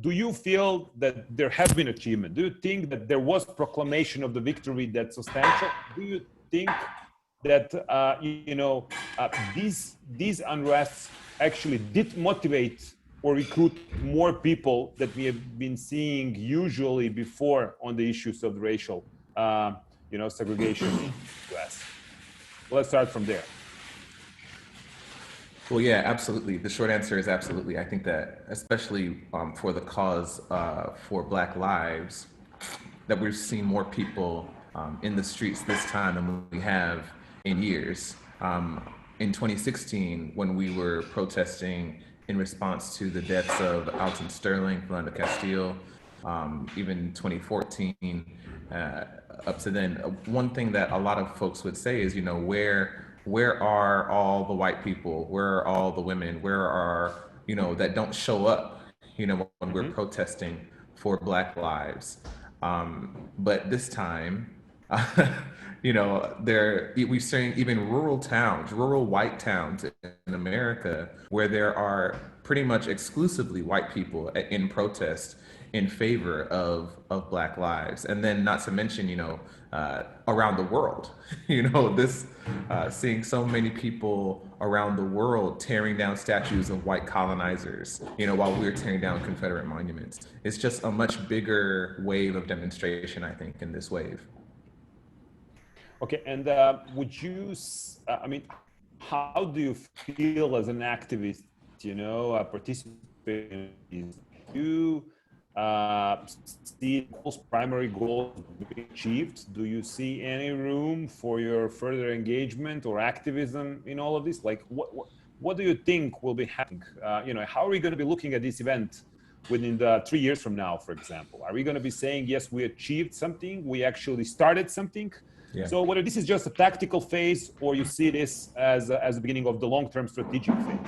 do you feel that there has been achievement? Do you think that there was proclamation of the victory that's substantial? Do you think that, these unrests actually did motivate or recruit more people that we have been seeing usually before on the issues of racial, segregation in the US? Let's start from there. Well, yeah, absolutely. The short answer is absolutely. I think that especially for the cause for Black lives, that we're seeing more people in the streets this time than we have in years. In 2016, when we were protesting in response to the deaths of Alton Sterling, Philando Castile, even 2014, up to then, one thing that a lot of folks would say is, where are all the white people? Where are all the women? Where are, that don't show up, when we're protesting for Black lives? But this time, we've seen even rural white towns in America where there are pretty much exclusively white people in protest in favor of Black lives. And then not to mention, around the world, seeing so many people around the world tearing down statues of white colonizers, while we're tearing down Confederate monuments. It's just a much bigger wave of demonstration, I think, in this wave. Okay, and would you, how do you feel as an activist, participating in these? Do you see those primary goals being achieved? Do you see any room for your further engagement or activism in all of this? Like, what do you think will be happening? How are we going to be looking at this event within 3 years from now, for example? Are we going to be saying, yes, we achieved something, we actually started something? Yeah. So whether this is just a tactical phase or you see this as the beginning of the long-term strategic phase?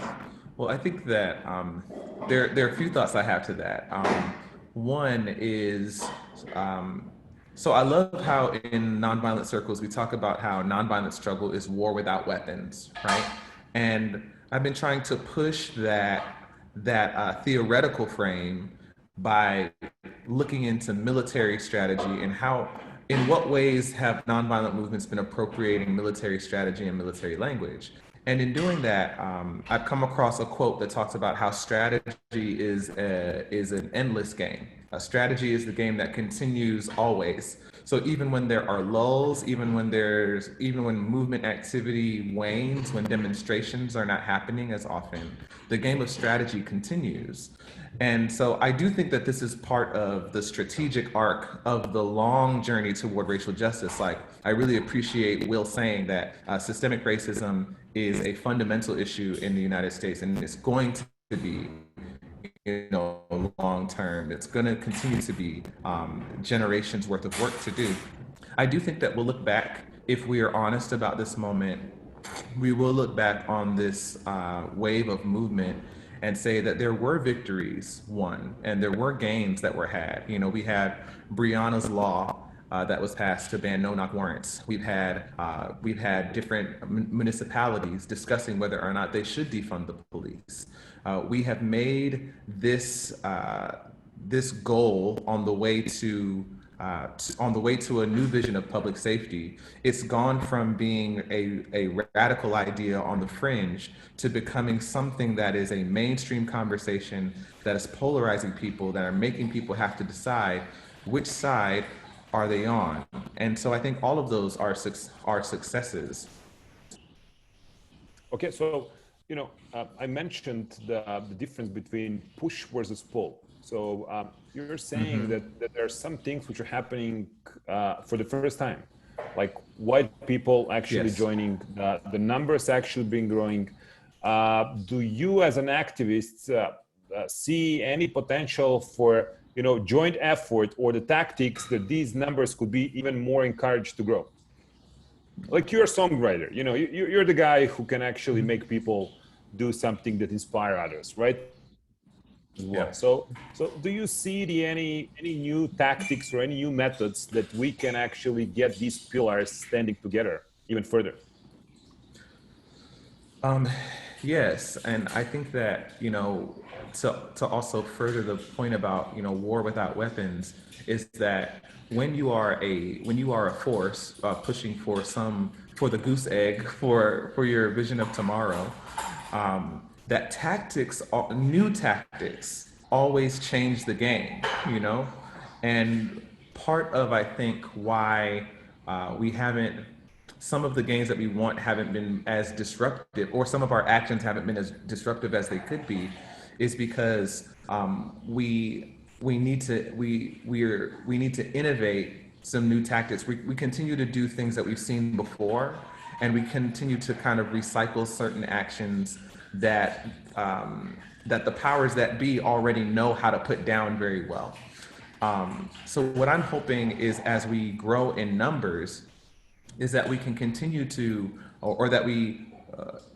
Well, I think that there are a few thoughts I have to that. One is, so I love how in nonviolent circles, we talk about how nonviolent struggle is war without weapons, right? And I've been trying to push that theoretical frame by looking into military strategy and in what ways have nonviolent movements been appropriating military strategy and military language. And in doing that, I've come across a quote that talks about how strategy is an endless game. A strategy is the game that continues always. So even when there are lulls, even when movement activity wanes, when demonstrations are not happening as often, the game of strategy continues. And so I do think that this is part of the strategic arc of the long journey toward racial justice. Like, I really appreciate Will saying that systemic racism is a fundamental issue in the United States, and it's going to be, long term. It's going to continue to be generations worth of work to do. I do think that we'll look back, if we are honest about this moment, we will look back on this wave of movement and say that there were victories won and there were gains that were had. We had Breonna's law that was passed to ban no-knock warrants. We've had different municipalities discussing whether or not they should defund the police. We have made this goal on the way to a new vision of public safety. It's gone from being a radical idea on the fringe to becoming something that is a mainstream conversation that is polarizing people, that are making people have to decide which side are they on. And so I think all of those are successes. Okay, so I mentioned the difference between push versus pull. So you're saying that there are some things which are happening for the first time, like white people actually Yes. joining, the numbers actually been growing. Do you as an activist see any potential for joint effort or the tactics that these numbers could be even more encouraged to grow? Like you're a songwriter, you're the guy who can actually make people do something that inspire others, right? As well. Yeah. So do you see any new tactics or any new methods that we can actually get these pillars standing together even further? Yes, and I think that to also further the point about war without weapons is that when you are a force pushing for the goose egg for your vision of tomorrow, that new tactics always change the game, and part of I think why we haven't some of the gains that we want haven't been as disruptive, or some of our actions haven't been as disruptive as they could be, is because we need to innovate some new tactics. We continue to do things that we've seen before, and we continue to kind of recycle certain actions that that the powers that be already know how to put down very well. So what I'm hoping is, as we grow in numbers, is that we can continue to, or that we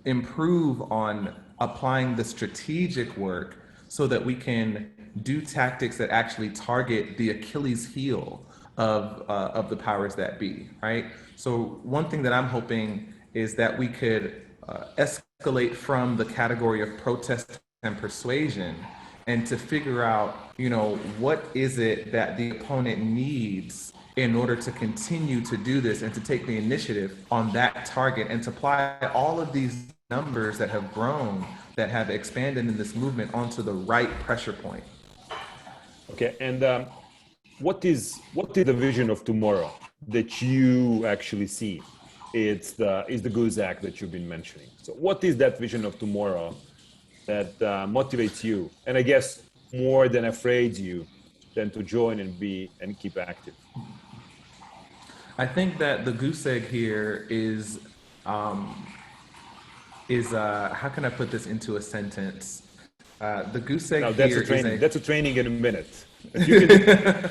improve on applying the strategic work so that we can do tactics that actually target the Achilles heel of the powers that be, right? So one thing that I'm hoping is that we could escalate from the category of protest and persuasion, and to figure out, what is it that the opponent needs in order to continue to do this, and to take the initiative on that target, and to apply all of these numbers that have grown, that have expanded in this movement, onto the right pressure point. Okay, and what is the vision of tomorrow that you actually see? It's the goose egg that you've been mentioning. So what is that vision of tomorrow that motivates you, and I guess more than afraids you, than to join and keep active? I think that the goose egg here is how can I put this into a sentence? The goose egg That's here a training. is That's a training in a minute. You can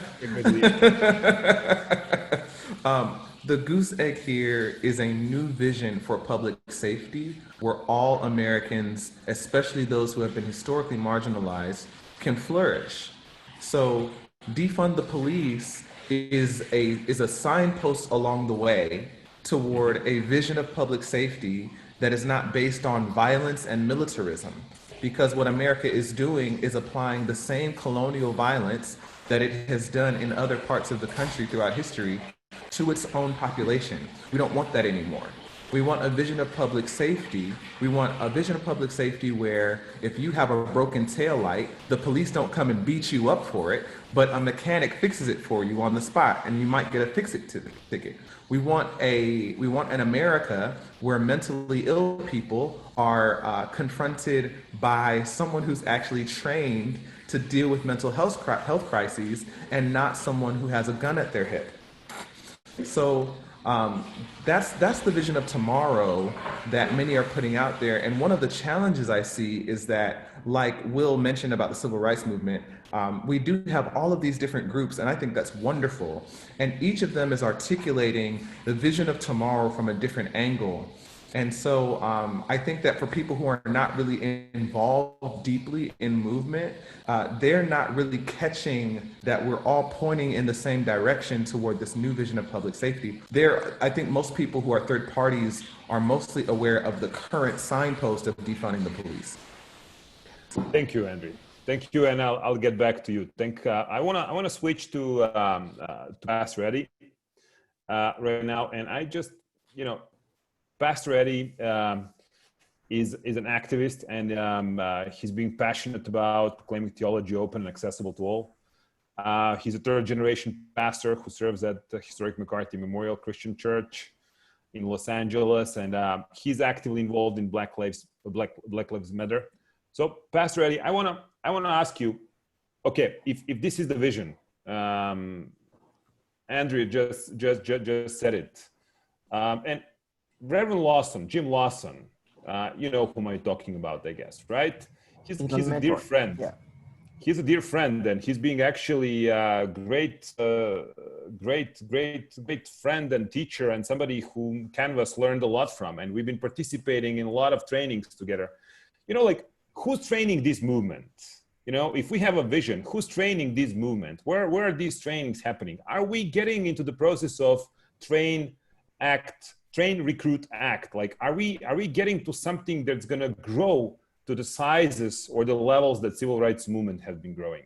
the goose egg here is a new vision for public safety, where all Americans, especially those who have been historically marginalized, can flourish. So defund the police is a signpost along the way toward a vision of public safety that is not based on violence and militarism. Because what America is doing is applying the same colonial violence that it has done in other parts of the country throughout history to its own population. We don't want that anymore. We want a vision of public safety. We want a vision of public safety where if you have a broken taillight, the police don't come and beat you up for it, but a mechanic fixes it for you on the spot, and you might get a fix-it ticket. We want an America where mentally ill people are confronted by someone who's actually trained to deal with mental health crises, and not someone who has a gun at their hip. So that's the vision of tomorrow that many are putting out there. And one of the challenges I see is that, like Will mentioned about the civil rights movement, we do have all of these different groups, and I think that's wonderful. And each of them is articulating the vision of tomorrow from a different angle. And so I think that for people who are not really involved deeply in movement, they're not really catching that we're all pointing in the same direction toward this new vision of public safety. I think most people who are third parties are mostly aware of the current signpost of defunding the police. Thank you, Andrew. Thank you, and I'll get back to you. I wanna switch to Pastor Eddie right now, and I just Pastor Eddie is an activist, and he's being passionate about proclaiming theology open and accessible to all. He's a third-generation pastor who serves at the historic McCarthy Memorial Christian Church in Los Angeles, and he's actively involved in Black Lives Matter. So, Pastor Eddie, I wanna ask you, okay, if this is the vision, Andrea just said it, and Reverend Lawson, Jim Lawson, you know whom I'm talking about, I guess, right? He's a dear friend. Yeah. He's a dear friend, and he's being actually a great friend and teacher, and somebody whom Canvas learned a lot from. And we've been participating in a lot of trainings together. You know, like, who's training this movement? You know, if we have a vision, who's training this movement? Where are these trainings happening? Are we getting into the process of train, recruit, act? Like, are we getting to something that's going to grow to the sizes or the levels that civil rights movement has been growing?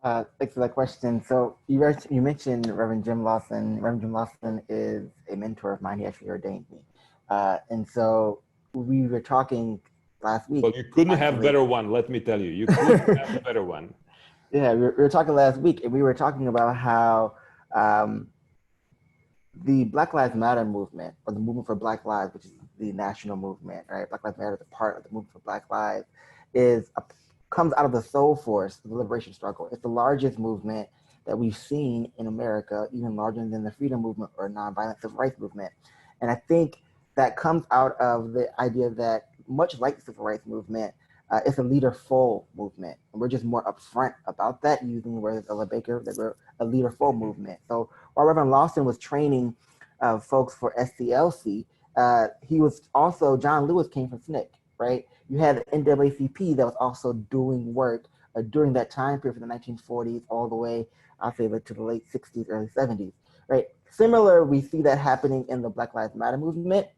Thanks for that question. So you mentioned Reverend Jim Lawson. Reverend Jim Lawson is a mentor of mine. He actually ordained me. And so we were talking last week. Well, you couldn't have a better one, let me tell you. You couldn't have a better one. Yeah, we were talking last week, and we were talking about how the Black Lives Matter movement, or the movement for Black Lives, which is the national movement, right? Black Lives Matter is a part of the movement for Black Lives, comes out of the soul force of the liberation struggle. It's the largest movement that we've seen in America, even larger than the freedom movement or nonviolent civil rights movement. And I think that comes out of the idea that, much like the civil rights movement, it's a leader-full movement. And we're just more upfront about that, using the words of Ella Baker, that we're a leader-full movement. So while Reverend Lawson was training folks for SCLC, he was also, John Lewis came from SNCC, right? You had the NAACP that was also doing work during that time period from the 1940s all the way, I'll say, to the late 60s, early 70s, right? Similar, we see that happening in the Black Lives Matter movement.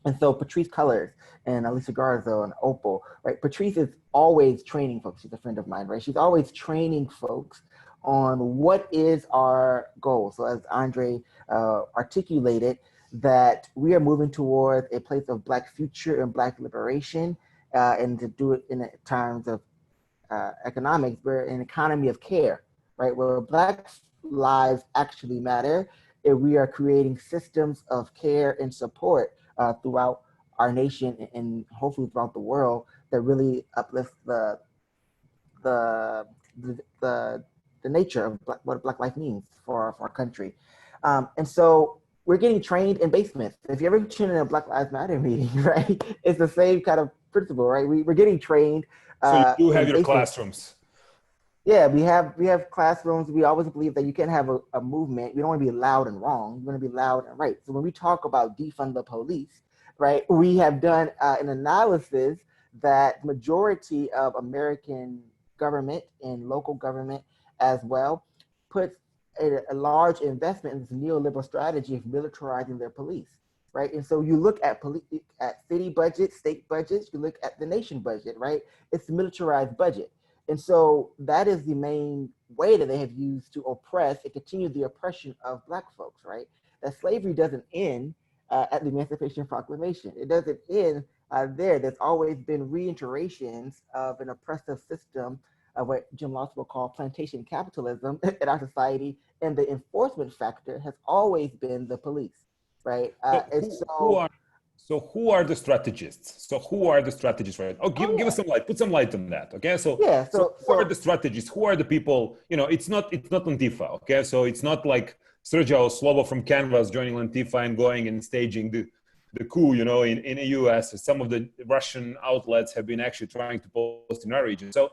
And so Patrisse Cullors and Alicia Garza and Opal, right? Patrisse is always training folks. She's a friend of mine, right? She's always training folks on what is our goal. So as Andre articulated, that we are moving towards a place of Black future and Black liberation, and to do it in terms of economics, we're an economy of care, right? Where Black lives actually matter, and we are creating systems of care and support throughout our nation and hopefully throughout the world that really uplift the nature of what Black life means for our country. And so we're getting trained in basements. If you ever tune in a Black Lives Matter meeting, right, it's the same kind of principle, right? We're getting trained. So you do have your classrooms. Yeah, we have classrooms. We always believe that you can't have a movement. You don't want to be loud and wrong. You want to be loud and right. So when we talk about defund the police, right, we have done an analysis that majority of American government and local government as well puts a large investment in this neoliberal strategy of militarizing their police, right? And so you look at city budgets, state budgets, you look at the nation budget, right? It's a militarized budget. And so that is the main way that they have used to oppress and continue the oppression of Black folks, right? That slavery doesn't end at the Emancipation Proclamation. It doesn't end there. There's always been reiterations of an oppressive system of what Jim Lawson will call plantation capitalism in our society. And the enforcement factor has always been the police, right? So who are the strategists? So who are the strategists, right? Oh, give us some light. Put some light on that, okay? So who are the strategists? Who are the people? You know, it's not Antifa, okay? So it's not like Sergio Slobo from Canvas joining Antifa and going and staging the coup, you know, in the US. Some of the Russian outlets have been actually trying to post in our region. So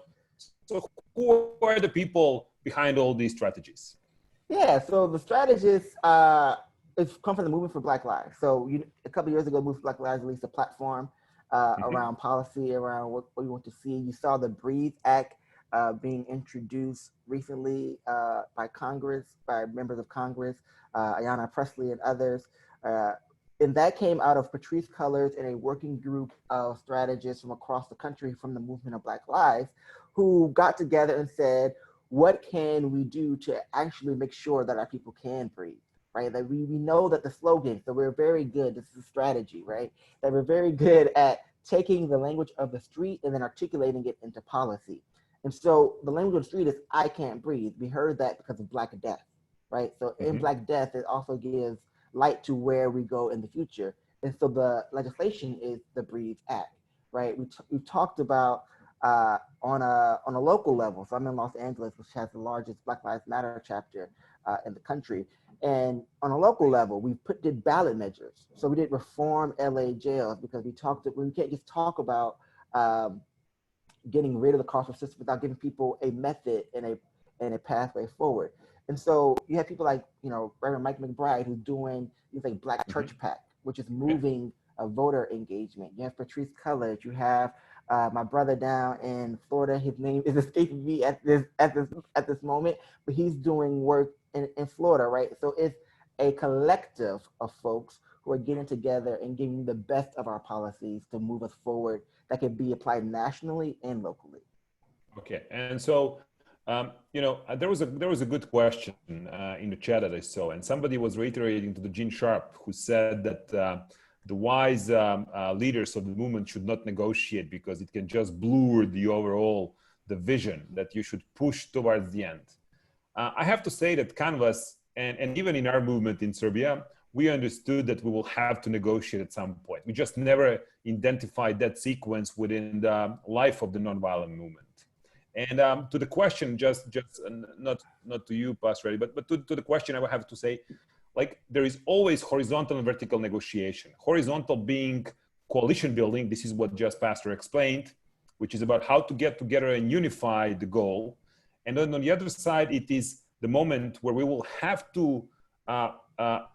who are the people behind all these strategies? Yeah, so the strategists it's come from the Movement for Black Lives. So a couple of years ago, Movement for Black Lives released a platform around policy, around what we want to see. You saw the Breathe Act being introduced recently by Congress, by members of Congress, Ayanna Pressley and others. And that came out of Patrisse Cullors and a working group of strategists from across the country from the Movement of Black Lives, who got together and said, what can we do to actually make sure that our people can breathe? Right, that we know that the slogan, so we're very good, this is a strategy, right? That we're very good at taking the language of the street and then articulating it into policy. And so the language of the street is, I can't breathe. We heard that because of Black Death, right? So in Black Death, it also gives light to where we go in the future. And so the legislation is the Breathe Act, right? We've talked about on a local level. So I'm in Los Angeles, which has the largest Black Lives Matter chapter in the country. And on a local level, did ballot measures. So we did reform LA jails because we can't just talk about getting rid of the carceral system without giving people a method and a pathway forward. And so you have people like, Reverend Mike McBride, who's doing things like Black Church PAC, which is moving voter engagement. You have Patrice Cullors. You have my brother down in Florida. His name is escaping me at this moment, but he's doing work in Florida, right? So it's a collective of folks who are getting together and giving the best of our policies to move us forward that can be applied nationally and locally. Okay, and so there was a good question in the chat that I saw, and somebody was reiterating to the Gene Sharp, who said that the wise leaders of the movement should not negotiate because it can just blur the vision that you should push towards the end. I have to say that Canvas, and even in our movement in Serbia, we understood that we will have to negotiate at some point. We just never identified that sequence within the life of the nonviolent movement. And to the question, just not to you, Pastor Eddie, but to the question, I would have to say, like, there is always horizontal and vertical negotiation. Horizontal being coalition building. This is what just Pastor explained, which is about how to get together and unify the goal. And then on the other side, it is the moment where we will have to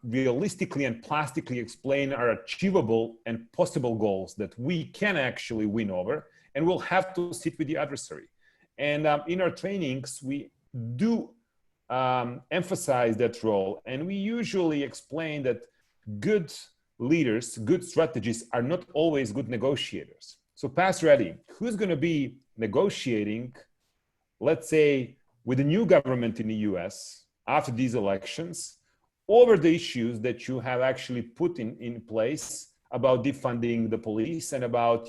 realistically and plastically explain our achievable and possible goals that we can actually win over, and we'll have to sit with the adversary. And in our trainings, we do emphasize that role, and we usually explain that good leaders, good strategists are not always good negotiators. So Pastor Eddie, who's going to be negotiating, let's say, with the new government in the US after these elections over the issues that you have actually put in place about defunding the police and about,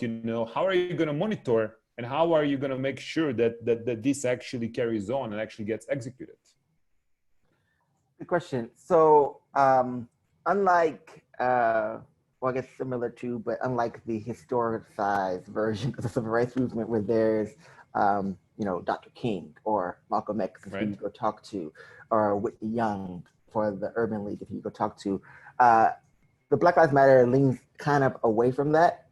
how are you going to monitor and how are you going to make sure that this actually carries on and actually gets executed? Good question. So unlike, I guess similar to, but unlike the historicized version of the civil rights movement where there's, Dr. King or Malcolm X, if you go talk to, or Whitney Young for the Urban League, if you go talk to, the Black Lives Matter leans kind of away from that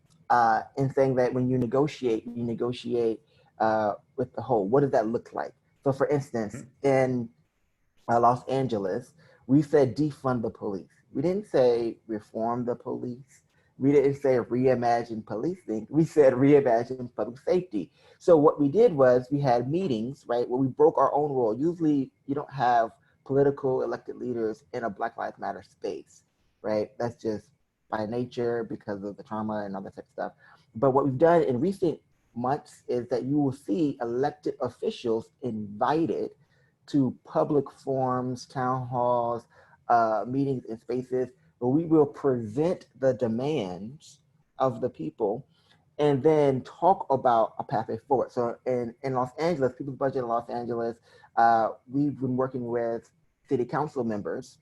in saying that when you negotiate with the whole. What does that look like? So for instance, in Los Angeles, we said defund the police. We didn't say reform the police. We didn't say reimagine policing. We said reimagine public safety. So what we did was we had meetings, right, where we broke our own rule. Usually you don't have political elected leaders in a Black Lives Matter space, right? That's just by nature because of the trauma and all that type of stuff. But what we've done in recent months is that you will see elected officials invited to public forums, town halls, meetings and spaces where we will present the demands of the people and then talk about a pathway forward. So in Los Angeles, People's Budget in Los Angeles, we've been working with city council members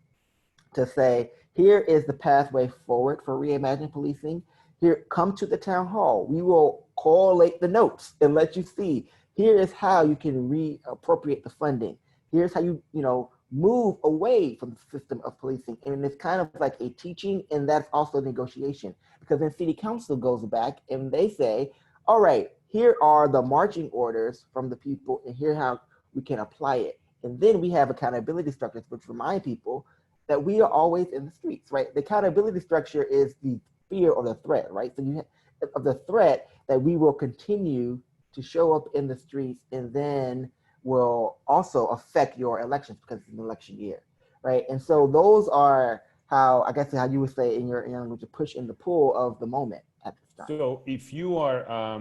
to say, here is the pathway forward for reimagining policing. Here, come to the town hall. We will collate the notes and let you see, here is how you can reappropriate the funding. Here's how you, move away from the system of policing. And it's kind of like a teaching, and that's also negotiation. Because then city council goes back and they say, all right, here are the marching orders from the people, and here's how we can apply it. And then we have accountability structures, which remind people that we are always in the streets, right? The accountability structure is the fear or the threat, right? So you have of the threat that we will continue to show up in the streets, and then will also affect your elections because it's an election year, right? And so those are how, I guess, how you would say in your language, to push and the pull of the moment at this time. So if you are,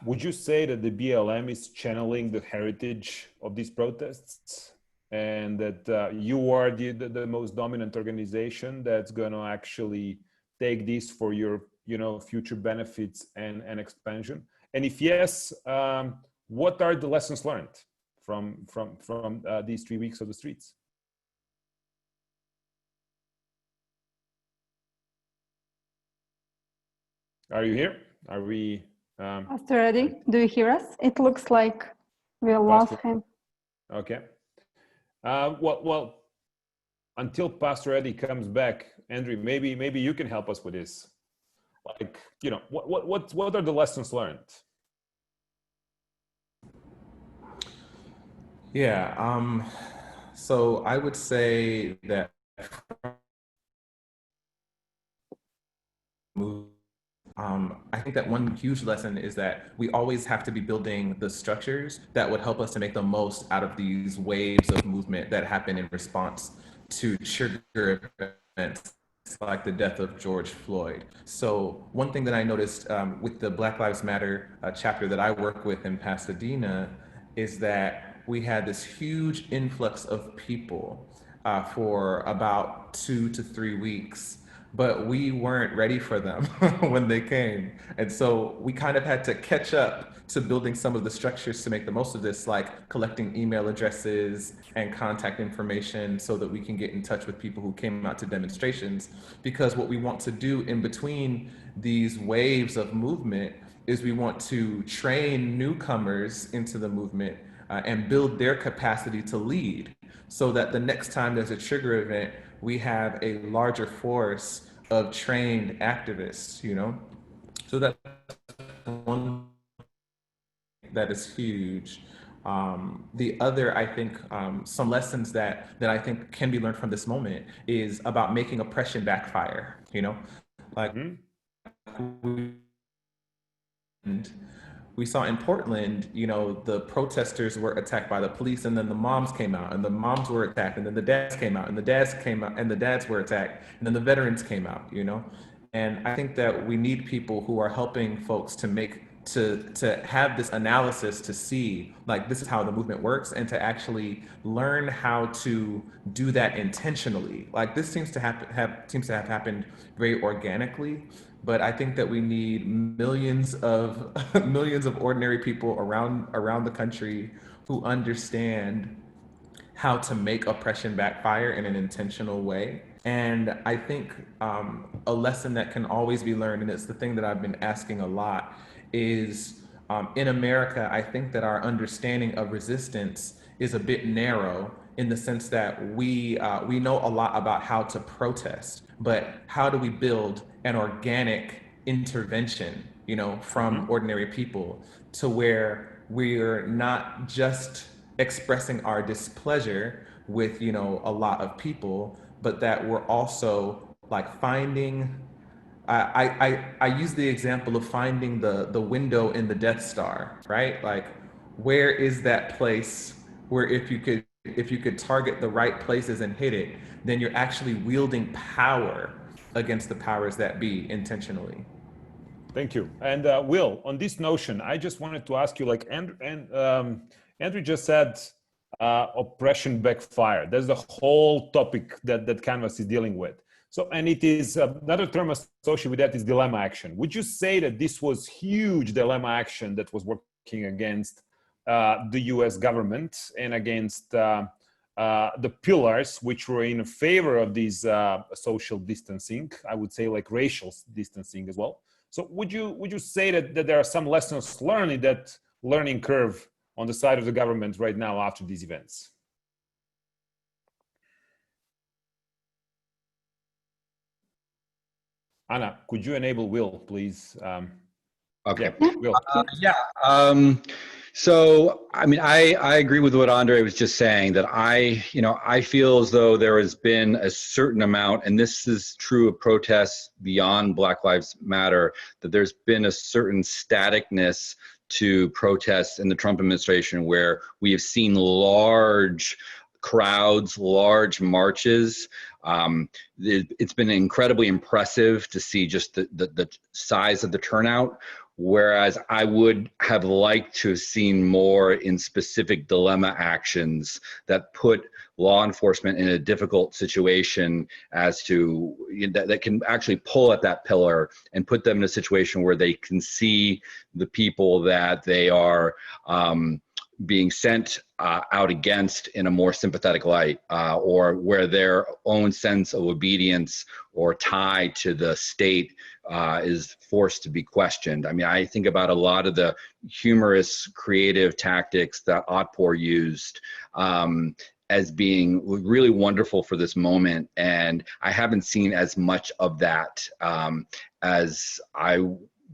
would you say that the BLM is channeling the heritage of these protests, and that you are the most dominant organization that's going to actually take this for your, future benefits and expansion? And if yes, what are the lessons learned from these 3 weeks of the streets? Are you here? Are we Pastor Eddie, do you hear us? It looks like we lost him. Okay. Well, until Pastor Eddie comes back, Andrew, maybe you can help us with this. Like, you know, what are the lessons learned? Yeah. So I would say that I think that one huge lesson is that we always have to be building the structures that would help us to make the most out of these waves of movement that happen in response to trigger events like the death of George Floyd. So one thing that I noticed with the Black Lives Matter chapter that I work with in Pasadena is that we had this huge influx of people for about 2 to 3 weeks, but we weren't ready for them when they came. And so we kind of had to catch up to building some of the structures to make the most of this, like collecting email addresses and contact information so that we can get in touch with people who came out to demonstrations. Because what we want to do in between these waves of movement is we want to train newcomers into the movement and build their capacity to lead, so that the next time there's a trigger event, we have a larger force of trained activists, you know? So that's one that is huge. The other, I think, some lessons that I think can be learned from this moment is about making oppression backfire, you know? Like, we saw in Portland, you know, the protesters were attacked by the police, and then the moms came out, and the moms were attacked, and then the dads came out, and the dads came out, and the dads were attacked, and then the veterans came out, you know? And I think that we need people who are helping folks to have this analysis to see, like, this is how the movement works, and to actually learn how to do that intentionally. Like, this seems to have happened very organically, but I think that we need millions of ordinary people around the country who understand how to make oppression backfire in an intentional way. And I think a lesson that can always be learned, and it's the thing that I've been asking a lot, is in America, I think that our understanding of resistance is a bit narrow, in the sense that we know a lot about how to protest, but how do we build an organic intervention, you know, from ordinary people, to where we're not just expressing our displeasure with, you know, a lot of people, but that we're also like finding, I use the example of finding the window in the Death Star, right? Like, where is that place where if you could target the right places and hit it, then you're actually wielding power against the powers that be intentionally. Thank you. And Will, on this notion, I just wanted to ask you, like, Andrew just said, oppression backfire. That's the whole topic that Canvas is dealing with. So, and it is another term associated with that is dilemma action. Would you say that this was huge dilemma action that was working against the US government and against the pillars which were in favor of these social distancing, I would say, like racial distancing as well? So would you say that there are some lessons learned in that learning curve on the side of the government right now after these events? Anna, could you enable Will, please? Okay. Yeah, Will. Yeah. So, I mean, I agree with what Andre was just saying, that I feel as though there has been a certain amount, and this is true of protests beyond Black Lives Matter, that there's been a certain staticness to protests in the Trump administration, where we have seen large crowds, large marches. It's been incredibly impressive to see just the size of the turnout. Whereas I would have liked to have seen more in specific dilemma actions that put law enforcement in a difficult situation as to that can actually pull at that pillar and put them in a situation where they can see the people that they are being sent out against in a more sympathetic light, or where their own sense of obedience or tie to the state is forced to be questioned. I mean, I think about a lot of the humorous, creative tactics that Otpor used as being really wonderful for this moment. And I haven't seen as much of that as I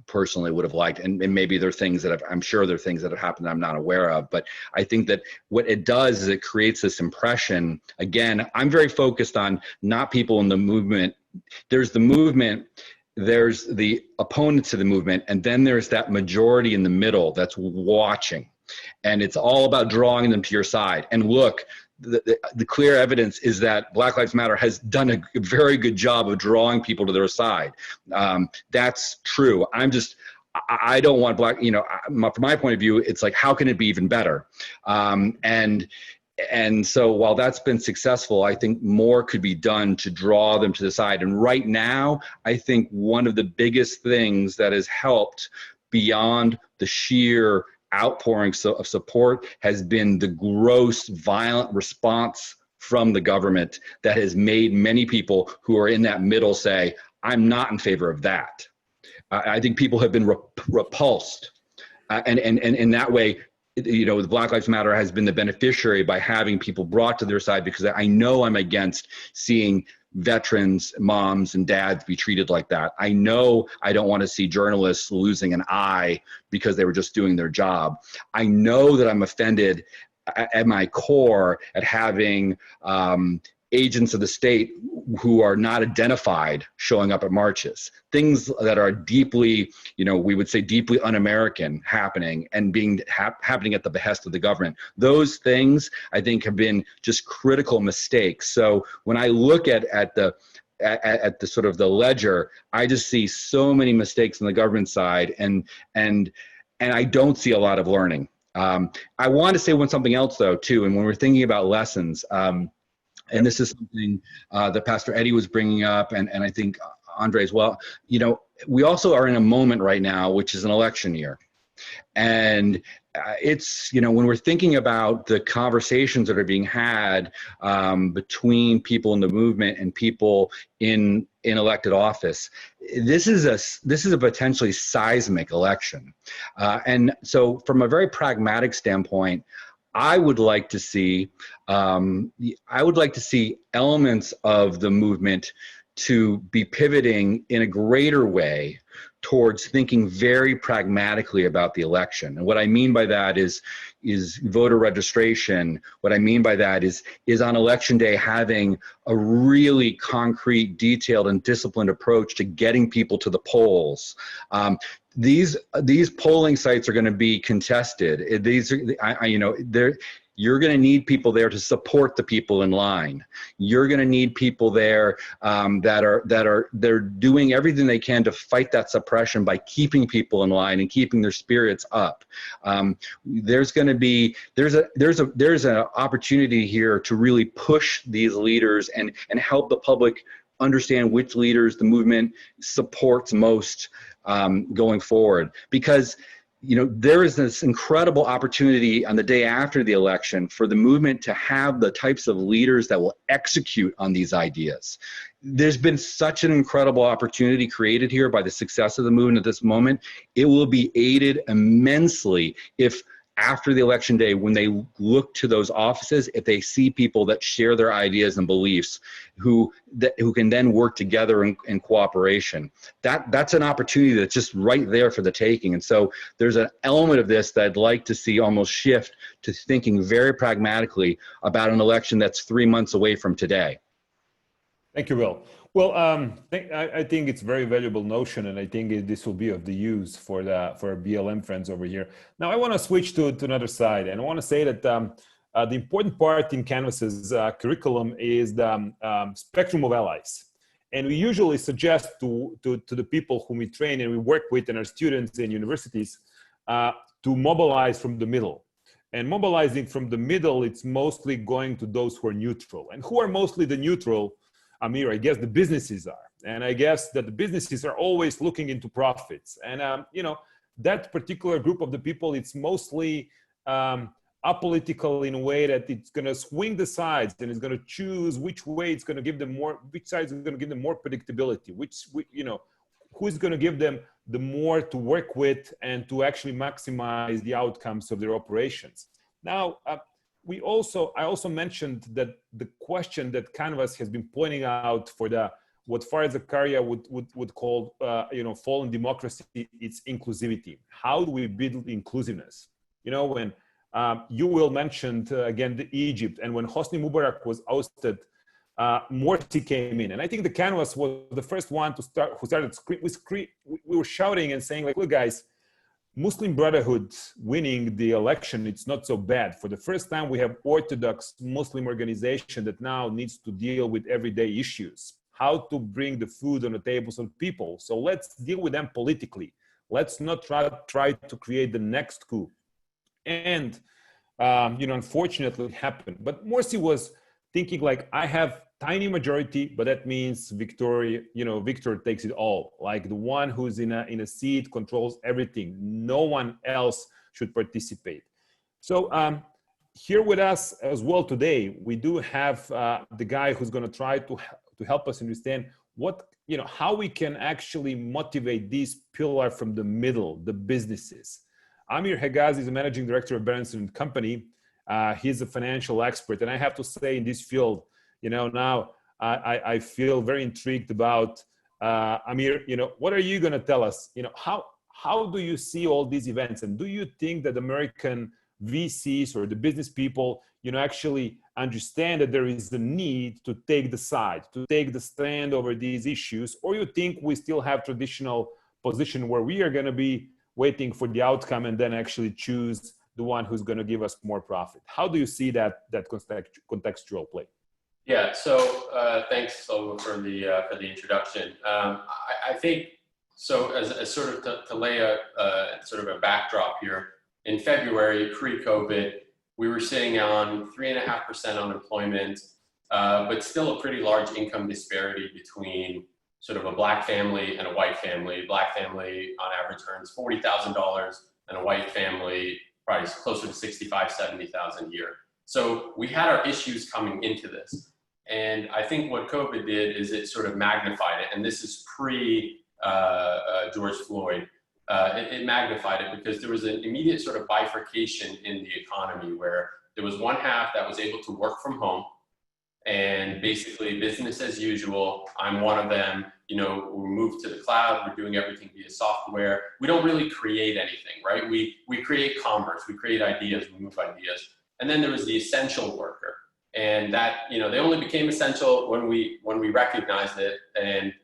personally would have liked. And maybe there are things that I'm sure there are things that have happened that I'm not aware of. But I think that what it does is it creates this impression. Again, I'm very focused on not people in the movement. There's the movement, there's the opponents of the movement, and then there's that majority in the middle that's watching. And it's all about drawing them to your side. And look, the clear evidence is that Black Lives Matter has done a very good job of drawing people to their side. That's true. I don't want black, from my point of view, it's like, how can it be even better? And so while that's been successful, I think more could be done to draw them to the side. And right now, I think one of the biggest things that has helped beyond the sheer outpouring of support has been the gross violent response from the government that has made many people who are in that middle say, I'm not in favor of that. I think people have been repulsed. And in that way, the Black Lives Matter has been the beneficiary by having people brought to their side, because I know I'm against seeing veterans, moms and dads be treated like that. I know I don't want to see journalists losing an eye because they were just doing their job. I know that I'm offended at my core at having agents of the state who are not identified showing up at marches. Things that are deeply, we would say deeply un-American happening and happening at the behest of the government. Those things, I think, have been just critical mistakes. So when I look at the sort of the ledger, I just see so many mistakes on the government side, and I don't see a lot of learning. I want to say something else though too, and when we're thinking about lessons, and this is something that Pastor Eddie was bringing up, and I think Andre as well. We also are in a moment right now, which is an election year. And it's, when we're thinking about the conversations that are being had between people in the movement and people in elected office, this is a potentially seismic election. And so from a very pragmatic standpoint, I would like to see elements of the movement to be pivoting in a greater way towards thinking very pragmatically about the election. And what I mean by that is voter registration. What I mean by that is on election day having a really concrete, detailed, and disciplined approach to getting people to the polls. These polling sites are going to be contested. You're going to need people there to support the people in line. You're going to need people there they're doing everything they can to fight that suppression by keeping people in line and keeping their spirits up. There's an opportunity here to really push these leaders and help the public understand which leaders the movement supports most going forward, because there is this incredible opportunity on the day after the election for the movement to have the types of leaders that will execute on these ideas. There's been such an incredible opportunity created here by the success of the movement at this moment. It will be aided immensely if after the election day, when they look to those offices, if they see people that share their ideas and beliefs, who can then work together in cooperation. That's an opportunity that's just right there for the taking. And so there's an element of this that I'd like to see almost shift to thinking very pragmatically about an election that's 3 months away from today. Thank you, Will. Well, I think it's a very valuable notion, and I think this will be of the use for our BLM friends over here. Now, I want to switch to another side, and I want to say that the important part in Canvas's curriculum is the spectrum of allies. And we usually suggest to the people whom we train and we work with and our students in universities to mobilize from the middle. And mobilizing from the middle, it's mostly going to those who are neutral. And who are mostly the neutral? Amir, I guess the businesses are. And I guess that the businesses are always looking into profits. And, that particular group of the people, it's mostly apolitical in a way that it's going to swing the sides and it's going to choose which way it's going to give them more, which side is going to give them more predictability, who is going to give them the more to work with and to actually maximize the outcomes of their operations. Now, I also mentioned that the question that Canvas has been pointing out for what Farid Zakaria would call, fallen democracy, it's inclusivity. How do we build inclusiveness? When you will mentioned again Egypt, and when Hosni Mubarak was ousted, Morsi came in, and I think the Canvas was the first one who started we were shouting and saying, like, look guys, Muslim Brotherhood winning the election, it's not so bad. For the first time, we have Orthodox Muslim organization that now needs to deal with everyday issues, how to bring the food on the tables of people. So let's deal with them politically. Let's not try to create the next coup. And, unfortunately it happened. But Morsi was thinking like, I have tiny majority, but that means Victor takes it all. Like the one who's in a seat controls everything. No one else should participate. So here with us as well today, we do have the guy who's going to try to help us understand how we can actually motivate these pillars from the middle, the businesses. Amir Hegazi is the managing director of Berenson & Company. He's a financial expert. And I have to say in this field, now I feel very intrigued about Amir, what are you going to tell us? How do you see all these events? And do you think that American VCs or the business people, actually understand that there is the need to take the side, to take the stand over these issues? Or you think we still have traditional position where we are going to be waiting for the outcome and then actually choose the one who's going to give us more profit? How do you see that contextual play? Yeah, so thanks, Slobo, for the introduction. I think, so as sort of to lay a sort of a backdrop here, in February, pre-COVID, we were sitting on 3.5% unemployment, but still a pretty large income disparity between sort of a black family and a white family. Black family on average earns $40,000 and a white family probably closer to $65,000, $70,000 a year. So we had our issues coming into this. And I think what COVID did is it sort of magnified it. And this is pre George Floyd. It magnified it because there was an immediate sort of bifurcation in the economy where there was one half that was able to work from home and basically business as usual. I'm one of them. We moved to the cloud. We're doing everything via software. We don't really create anything, right? We create commerce. We create ideas. We move ideas. And then there was the essential worker, and that they only became essential when we recognized it, and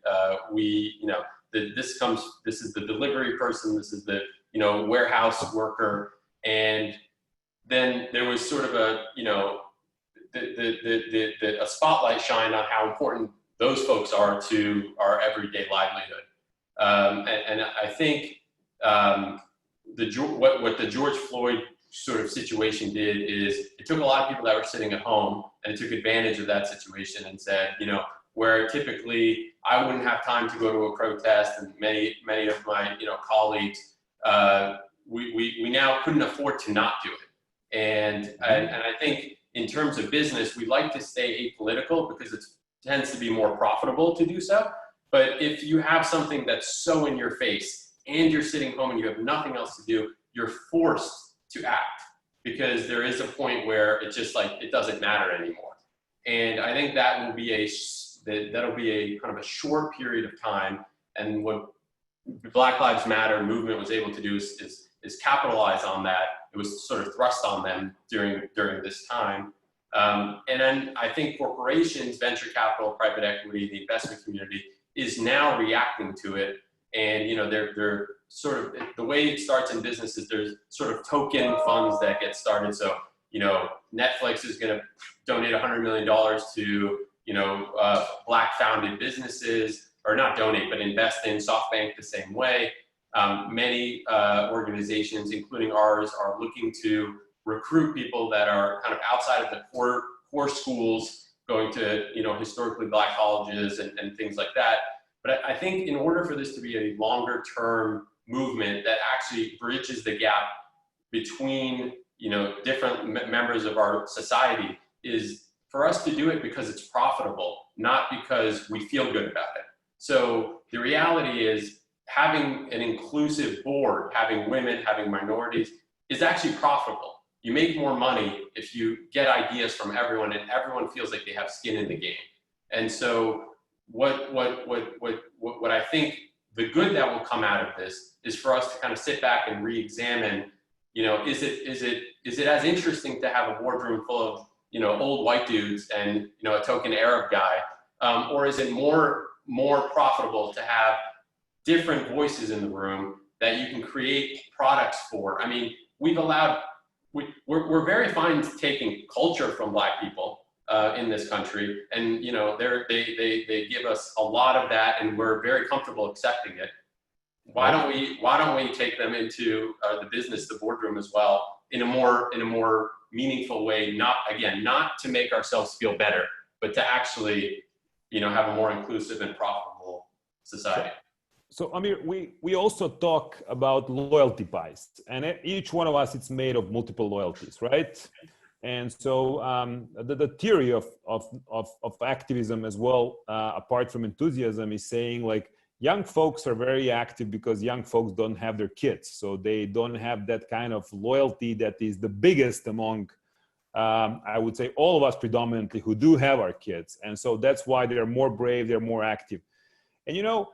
this is the delivery person. This is the warehouse worker, and then there was sort of a a spotlight shined on how important those folks are to our everyday livelihood. And I think what the George Floyd sort of situation did is it took a lot of people that were sitting at home and it took advantage of that situation and said, where typically I wouldn't have time to go to a protest, and many of my colleagues, we now couldn't afford to not do it. And I think in terms of business, we like to stay apolitical because it tends to be more profitable to do so. But if you have something that's so in your face and you're sitting home and you have nothing else to do, you're forced to act, because there is a point where it's just like, it doesn't matter anymore. And I think that'll be a kind of a short period of time. And what Black Lives Matter movement was able to do is capitalize on that. It was sort of thrust on them during this time. And then I think corporations, venture capital, private equity, the investment community is now reacting to it. And they're sort of, the way it starts in businesses, there's sort of token funds that get started. So Netflix is going to donate $100 million to Black founded businesses, or not donate, but invest in. SoftBank the same way. Many organizations, including ours, are looking to recruit people that are kind of outside of the core schools, going to historically Black colleges and things like that. But I think in order for this to be a longer term movement that actually bridges the gap between different members of our society, is for us to do it because it's profitable, not because we feel good about it. So the reality is having an inclusive board, having women, having minorities, is actually profitable. You make more money if you get ideas from everyone and everyone feels like they have skin in the game. And so what I think the good that will come out of this is for us to kind of sit back and re-examine, is it as interesting to have a boardroom full of, old white dudes and, a token Arab guy, or is it more profitable to have different voices in the room that you can create products for? I mean, we're very fine taking culture from Black people in this country, and they give us a lot of that, and we're very comfortable accepting it. Why don't we take them into the business, the boardroom as well, in a more meaningful way? Not to make ourselves feel better, but to actually, have a more inclusive and profitable society. So Amir, we also talk about loyalty bias, and each one of us, it's made of multiple loyalties, right? And so the theory of activism as well, apart from enthusiasm, is saying like young folks are very active because young folks don't have their kids, so they don't have that kind of loyalty that is the biggest among, I would say, all of us predominantly who do have our kids, and so that's why they're more brave, they're more active. And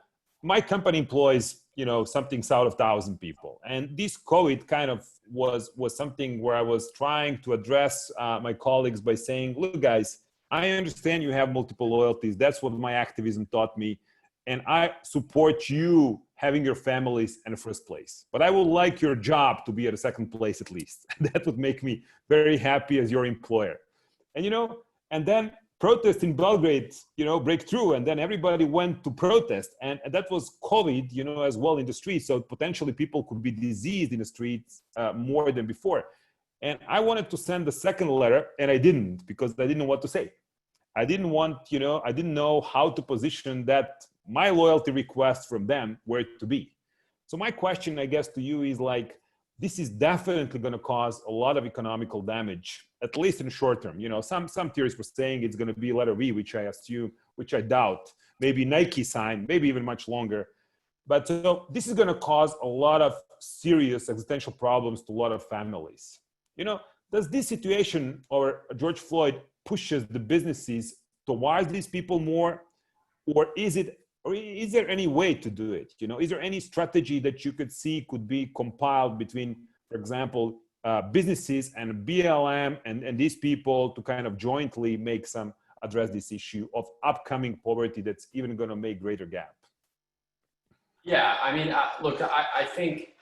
my company employs, something south of 1,000 people. And this COVID kind of was something where I was trying to address my colleagues by saying, look, guys, I understand you have multiple loyalties. That's what my activism taught me. And I support you having your families in the first place. But I would like your job to be at a second place at least. That would make me very happy as your employer. And then protests in Belgrade, break through, and then everybody went to protest, and that was COVID, as well in the streets. So potentially people could be diseased in the streets more than before. And I wanted to send the second letter, and I didn't, because I didn't know what to say. I didn't know how to position that my loyalty request from them where to be. So my question, I guess, to you is like, this is definitely going to cause a lot of economical damage, at least in the short term. Some theories were saying it's going to be letter V, which I doubt. Maybe Nike sign, maybe even much longer. But so this is going to cause a lot of serious existential problems to a lot of families. Does this situation, or George Floyd, pushes the businesses towards these people more, or is there any way to do it? Is there any strategy that you could see could be compiled between, for example, businesses and BLM and these people to kind of jointly address this issue of upcoming poverty that's even going to make greater gap? Yeah, I mean, look, I think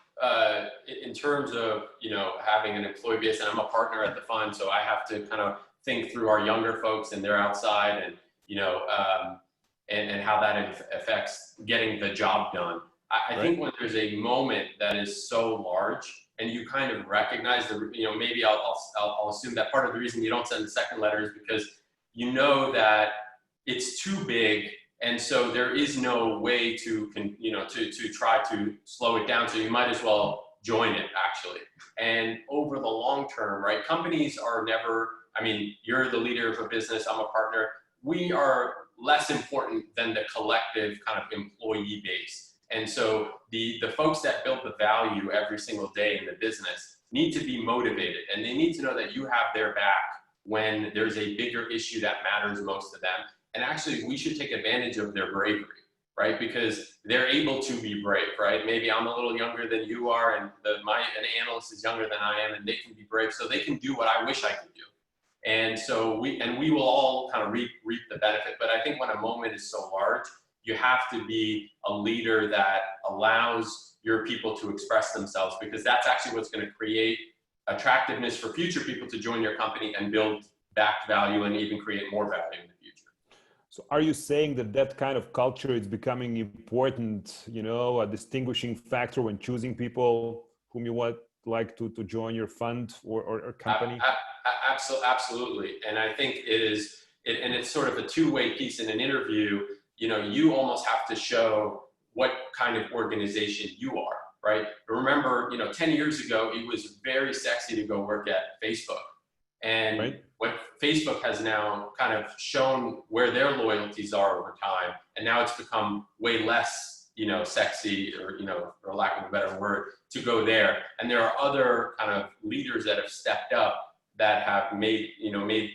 in terms of, having an employee base, and I'm a partner at the fund, so I have to kind of think through our younger folks and they're outside, and, and how that affects getting the job done. I think when there's a moment that is so large and you kind of recognize maybe I'll assume that part of the reason you don't send the second letter is because that it's too big, and so there is no way to try to slow it down. So you might as well join it, actually. And over the long term, right? Companies are never, you're the leader of a business, I'm a partner. We are less important than the collective kind of employee base. And so the folks that build the value every single day in the business need to be motivated, and they need to know that you have their back when there's a bigger issue that matters most to them. And actually, we should take advantage of their bravery, right? Because they're able to be brave, right? Maybe I'm a little younger than you are, and an analyst is younger than I am, and they can be brave, so they can do what I wish I could do. And so we will all kind of reap the benefit. But I think when a moment is so large, you have to be a leader that allows your people to express themselves, because that's actually what's going to create attractiveness for future people to join your company and build back value and even create more value in the future. So are you saying that kind of culture is becoming important, a distinguishing factor when choosing people whom you would like to join your fund or company? Absolutely. And I think it's sort of a two-way piece in an interview. You almost have to show what kind of organization you are, right? Remember, 10 years ago, it was very sexy to go work at Facebook. And right. what Facebook has now kind of shown where their loyalties are over time. And now it's become way less, sexy or, for lack of a better word, to go there. And there are other kind of leaders that have stepped up that have made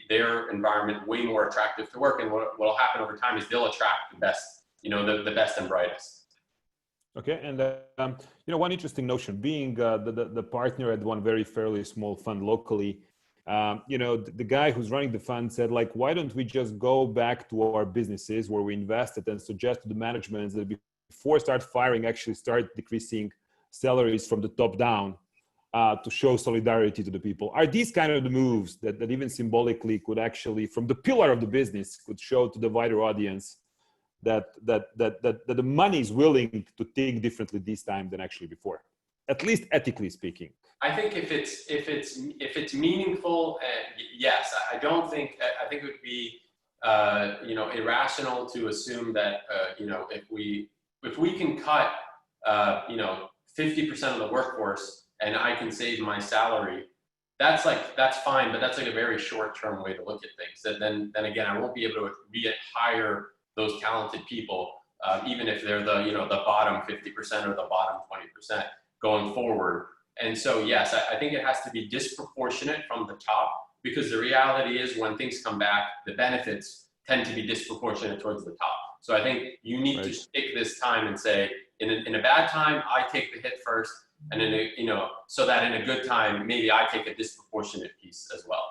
their environment way more attractive to work. And what will happen over time is they'll attract the best, the best and brightest. Okay, and one interesting notion, being the partner at one very fairly small fund locally, the guy who's running the fund said, like, why don't we just go back to our businesses where we invested and suggest to the management that before start firing, actually start decreasing salaries from the top down to show solidarity to the people. Are these kind of the moves that even symbolically could actually, from the pillar of the business, could show to the wider audience that the money is willing to think differently this time than actually before, at least ethically speaking? I think if it's meaningful, yes. I think it would be irrational to assume that if we can cut 50% of the workforce and I can save my salary, that's fine, but that's like a very short-term way to look at things. Then again, I won't be able to hire those talented people, even if they're the bottom 50% or the bottom 20% going forward. And so, yes, I think it has to be disproportionate from the top, because the reality is when things come back, the benefits tend to be disproportionate towards the top. So I think you need to take this time and say, in a bad time, I take the hit first, and so that in a good time, maybe I take a disproportionate piece as well.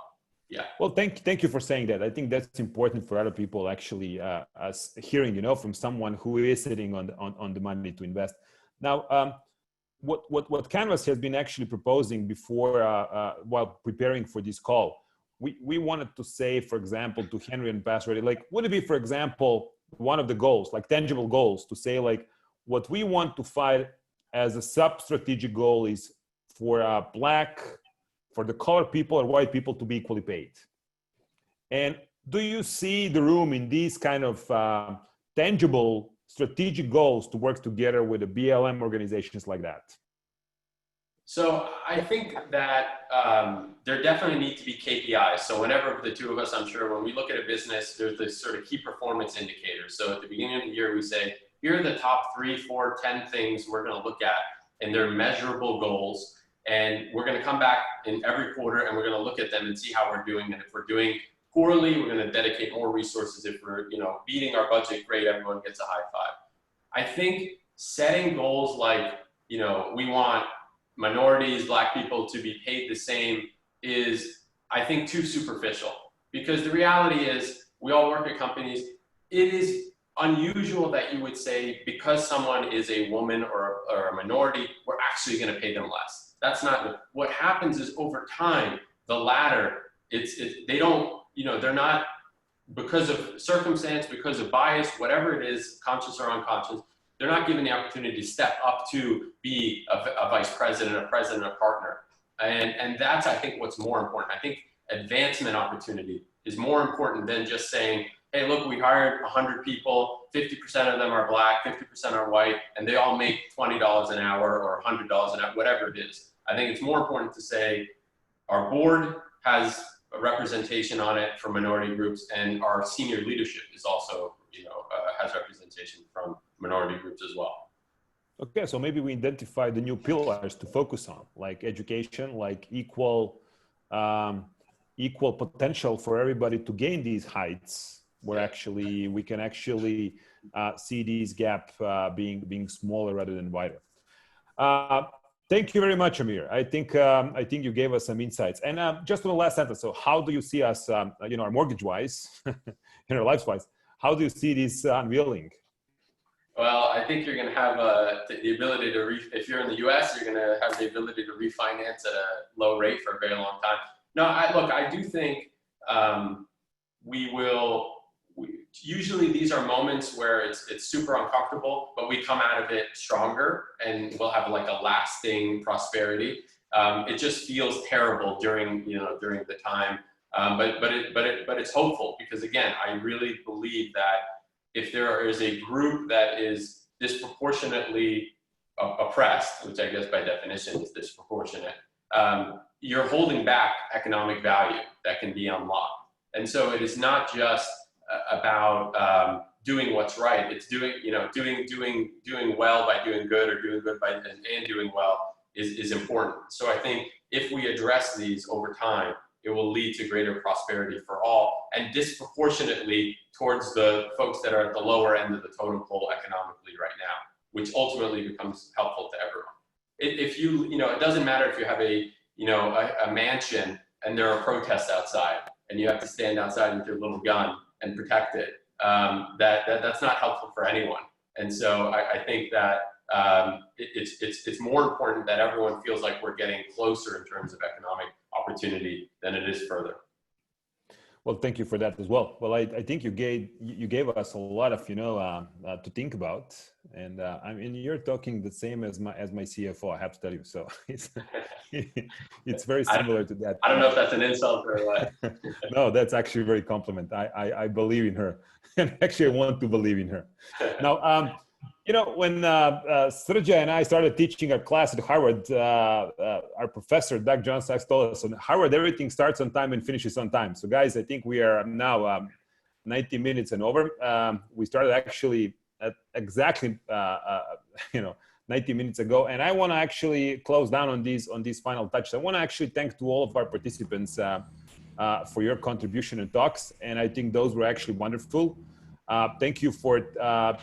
Yeah. Well, thank you for saying that. I think that's important for other people actually as hearing, from someone who is sitting on the money to invest. Now, what Canvas has been actually proposing before, while preparing for this call, we wanted to say, for example, to Henry and Pastor, like, would it be, for example, one of the goals, like tangible goals, to say, like, what we want to fight as a sub-strategic goal is for for the colored people or white people to be equally paid. And do you see the room in these kind of tangible strategic goals to work together with the BLM organizations like that? So I think that there definitely need to be KPIs. So whenever the two of us, I'm sure, when we look at a business, there's this sort of key performance indicators. So at the beginning of the year, we say, here are the top 3, 4, 10 things we're going to look at, and they're measurable goals. And we're going to come back in every quarter and we're going to look at them and see how we're doing. And if we're doing poorly, we're going to dedicate more resources. If we're, beating our budget, great, everyone gets a high five. I think setting goals like, we want minorities, Black people to be paid the same is, I think, too superficial. Because the reality is, we all work at companies. It is unusual that you would say, because someone is a woman or a minority, we're actually going to pay them less. That's not what happens. Is over time, the latter, they don't, they're not, because of circumstance, because of bias, whatever it is, conscious or unconscious, they're not given the opportunity to step up to be a vice president, a president, a partner. And that's, I think, what's more important. I think advancement opportunity is more important than just saying, hey, look, we hired 100 people, 50% of them are Black, 50% are white, and they all make $20 an hour or $100 an hour, whatever it is. I think it's more important to say our board has a representation on it for minority groups, and our senior leadership is also, has representation from minority groups as well. Okay, so maybe we identify the new pillars to focus on, like education, like equal potential for everybody to gain these heights, where actually we can actually see these gap being smaller rather than wider. Thank you very much, Amir. I think you gave us some insights. And just for the last sentence, so how do you see us, our mortgage-wise, our lives-wise, how do you see this unveiling? Well, I think you're going to have the ability to, if you're in the U.S., you're going to have the ability to refinance at a low rate for a very long time. No, I do think usually these are moments where it's super uncomfortable, but we come out of it stronger and we'll have like a lasting prosperity. It just feels terrible during the time, but it's hopeful, because again, I really believe that if there is a group that is disproportionately oppressed, which I guess by definition is disproportionate, you're holding back economic value that can be unlocked. And so it is not just about doing what's right. It's doing well by doing good, or doing good by and doing well is important. So I think if we address these over time, it will lead to greater prosperity for all, and disproportionately towards the folks that are at the lower end of the totem pole economically right now, which ultimately becomes helpful to everyone. If it doesn't matter if you have a mansion and there are protests outside and you have to stand outside with your little gun and protect it. That's not helpful for anyone. And so I think that it's more important that everyone feels like we're getting closer in terms of economic opportunity than it is further. Well, thank you for that as well. Well, I think you gave us a lot of to think about, and I mean, you're talking the same as my CFO, I have to tell you. So it's very similar to that. I don't know if that's an insult or what. No, that's actually a very compliment. I believe in her, and actually I want to believe in her. Now, when Sergio and I started teaching our class at Harvard, our professor, Doug Johnson, told us, on Harvard, everything starts on time and finishes on time. So guys, I think we are now 90 minutes and over. We started actually at exactly, 90 minutes ago. And I want to actually close down on these final touches. I want to actually thank to all of our participants for your contribution and talks. And I think those were actually wonderful. Thank you for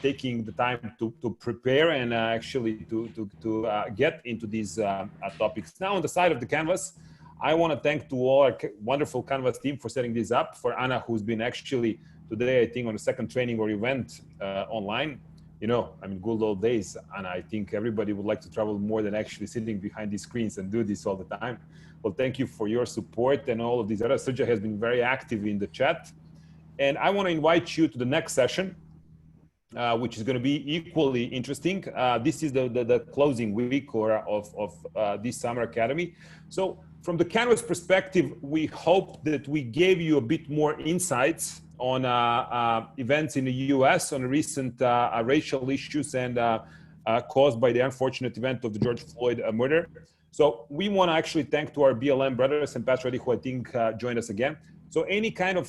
taking the time to prepare and actually to get into these topics. Now on the side of the Canvas, I want to thank to all our wonderful Canvas team for setting this up, for Anna, who's been actually today, I think, on the second training where we went online. Good old days, and I think everybody would like to travel more than actually sitting behind these screens and do this all the time. Well, thank you for your support and all of these others. Sergio has been very active in the chat. And I want to invite you to the next session, which is going to be equally interesting. This is the closing week of this Summer Academy. So from the Canvas perspective, we hope that we gave you a bit more insights on events in the US on recent racial issues and caused by the unfortunate event of the George Floyd murder. So we want to actually thank to our BLM brothers and Pastor Eddie, who I think joined us again. So any kind of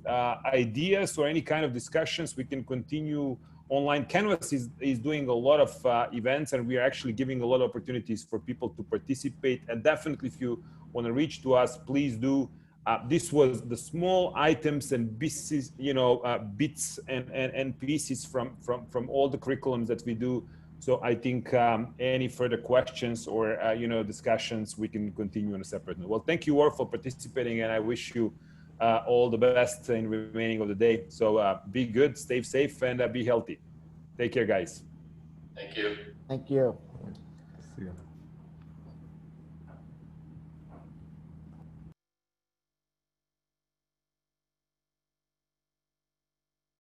ideas or any kind of discussions, we can continue online. Canvas is doing a lot of events, and we are actually giving a lot of opportunities for people to participate. And definitely, if you want to reach to us, please do. This was the small items and pieces, bits and pieces from all the curriculums that we do. So I think any further questions or discussions, we can continue on a separate note. Well, thank you all for participating, and I wish you all the best in the remaining of the day. So be good, stay safe, and be healthy. Take care, guys. Thank you. Thank you. See you.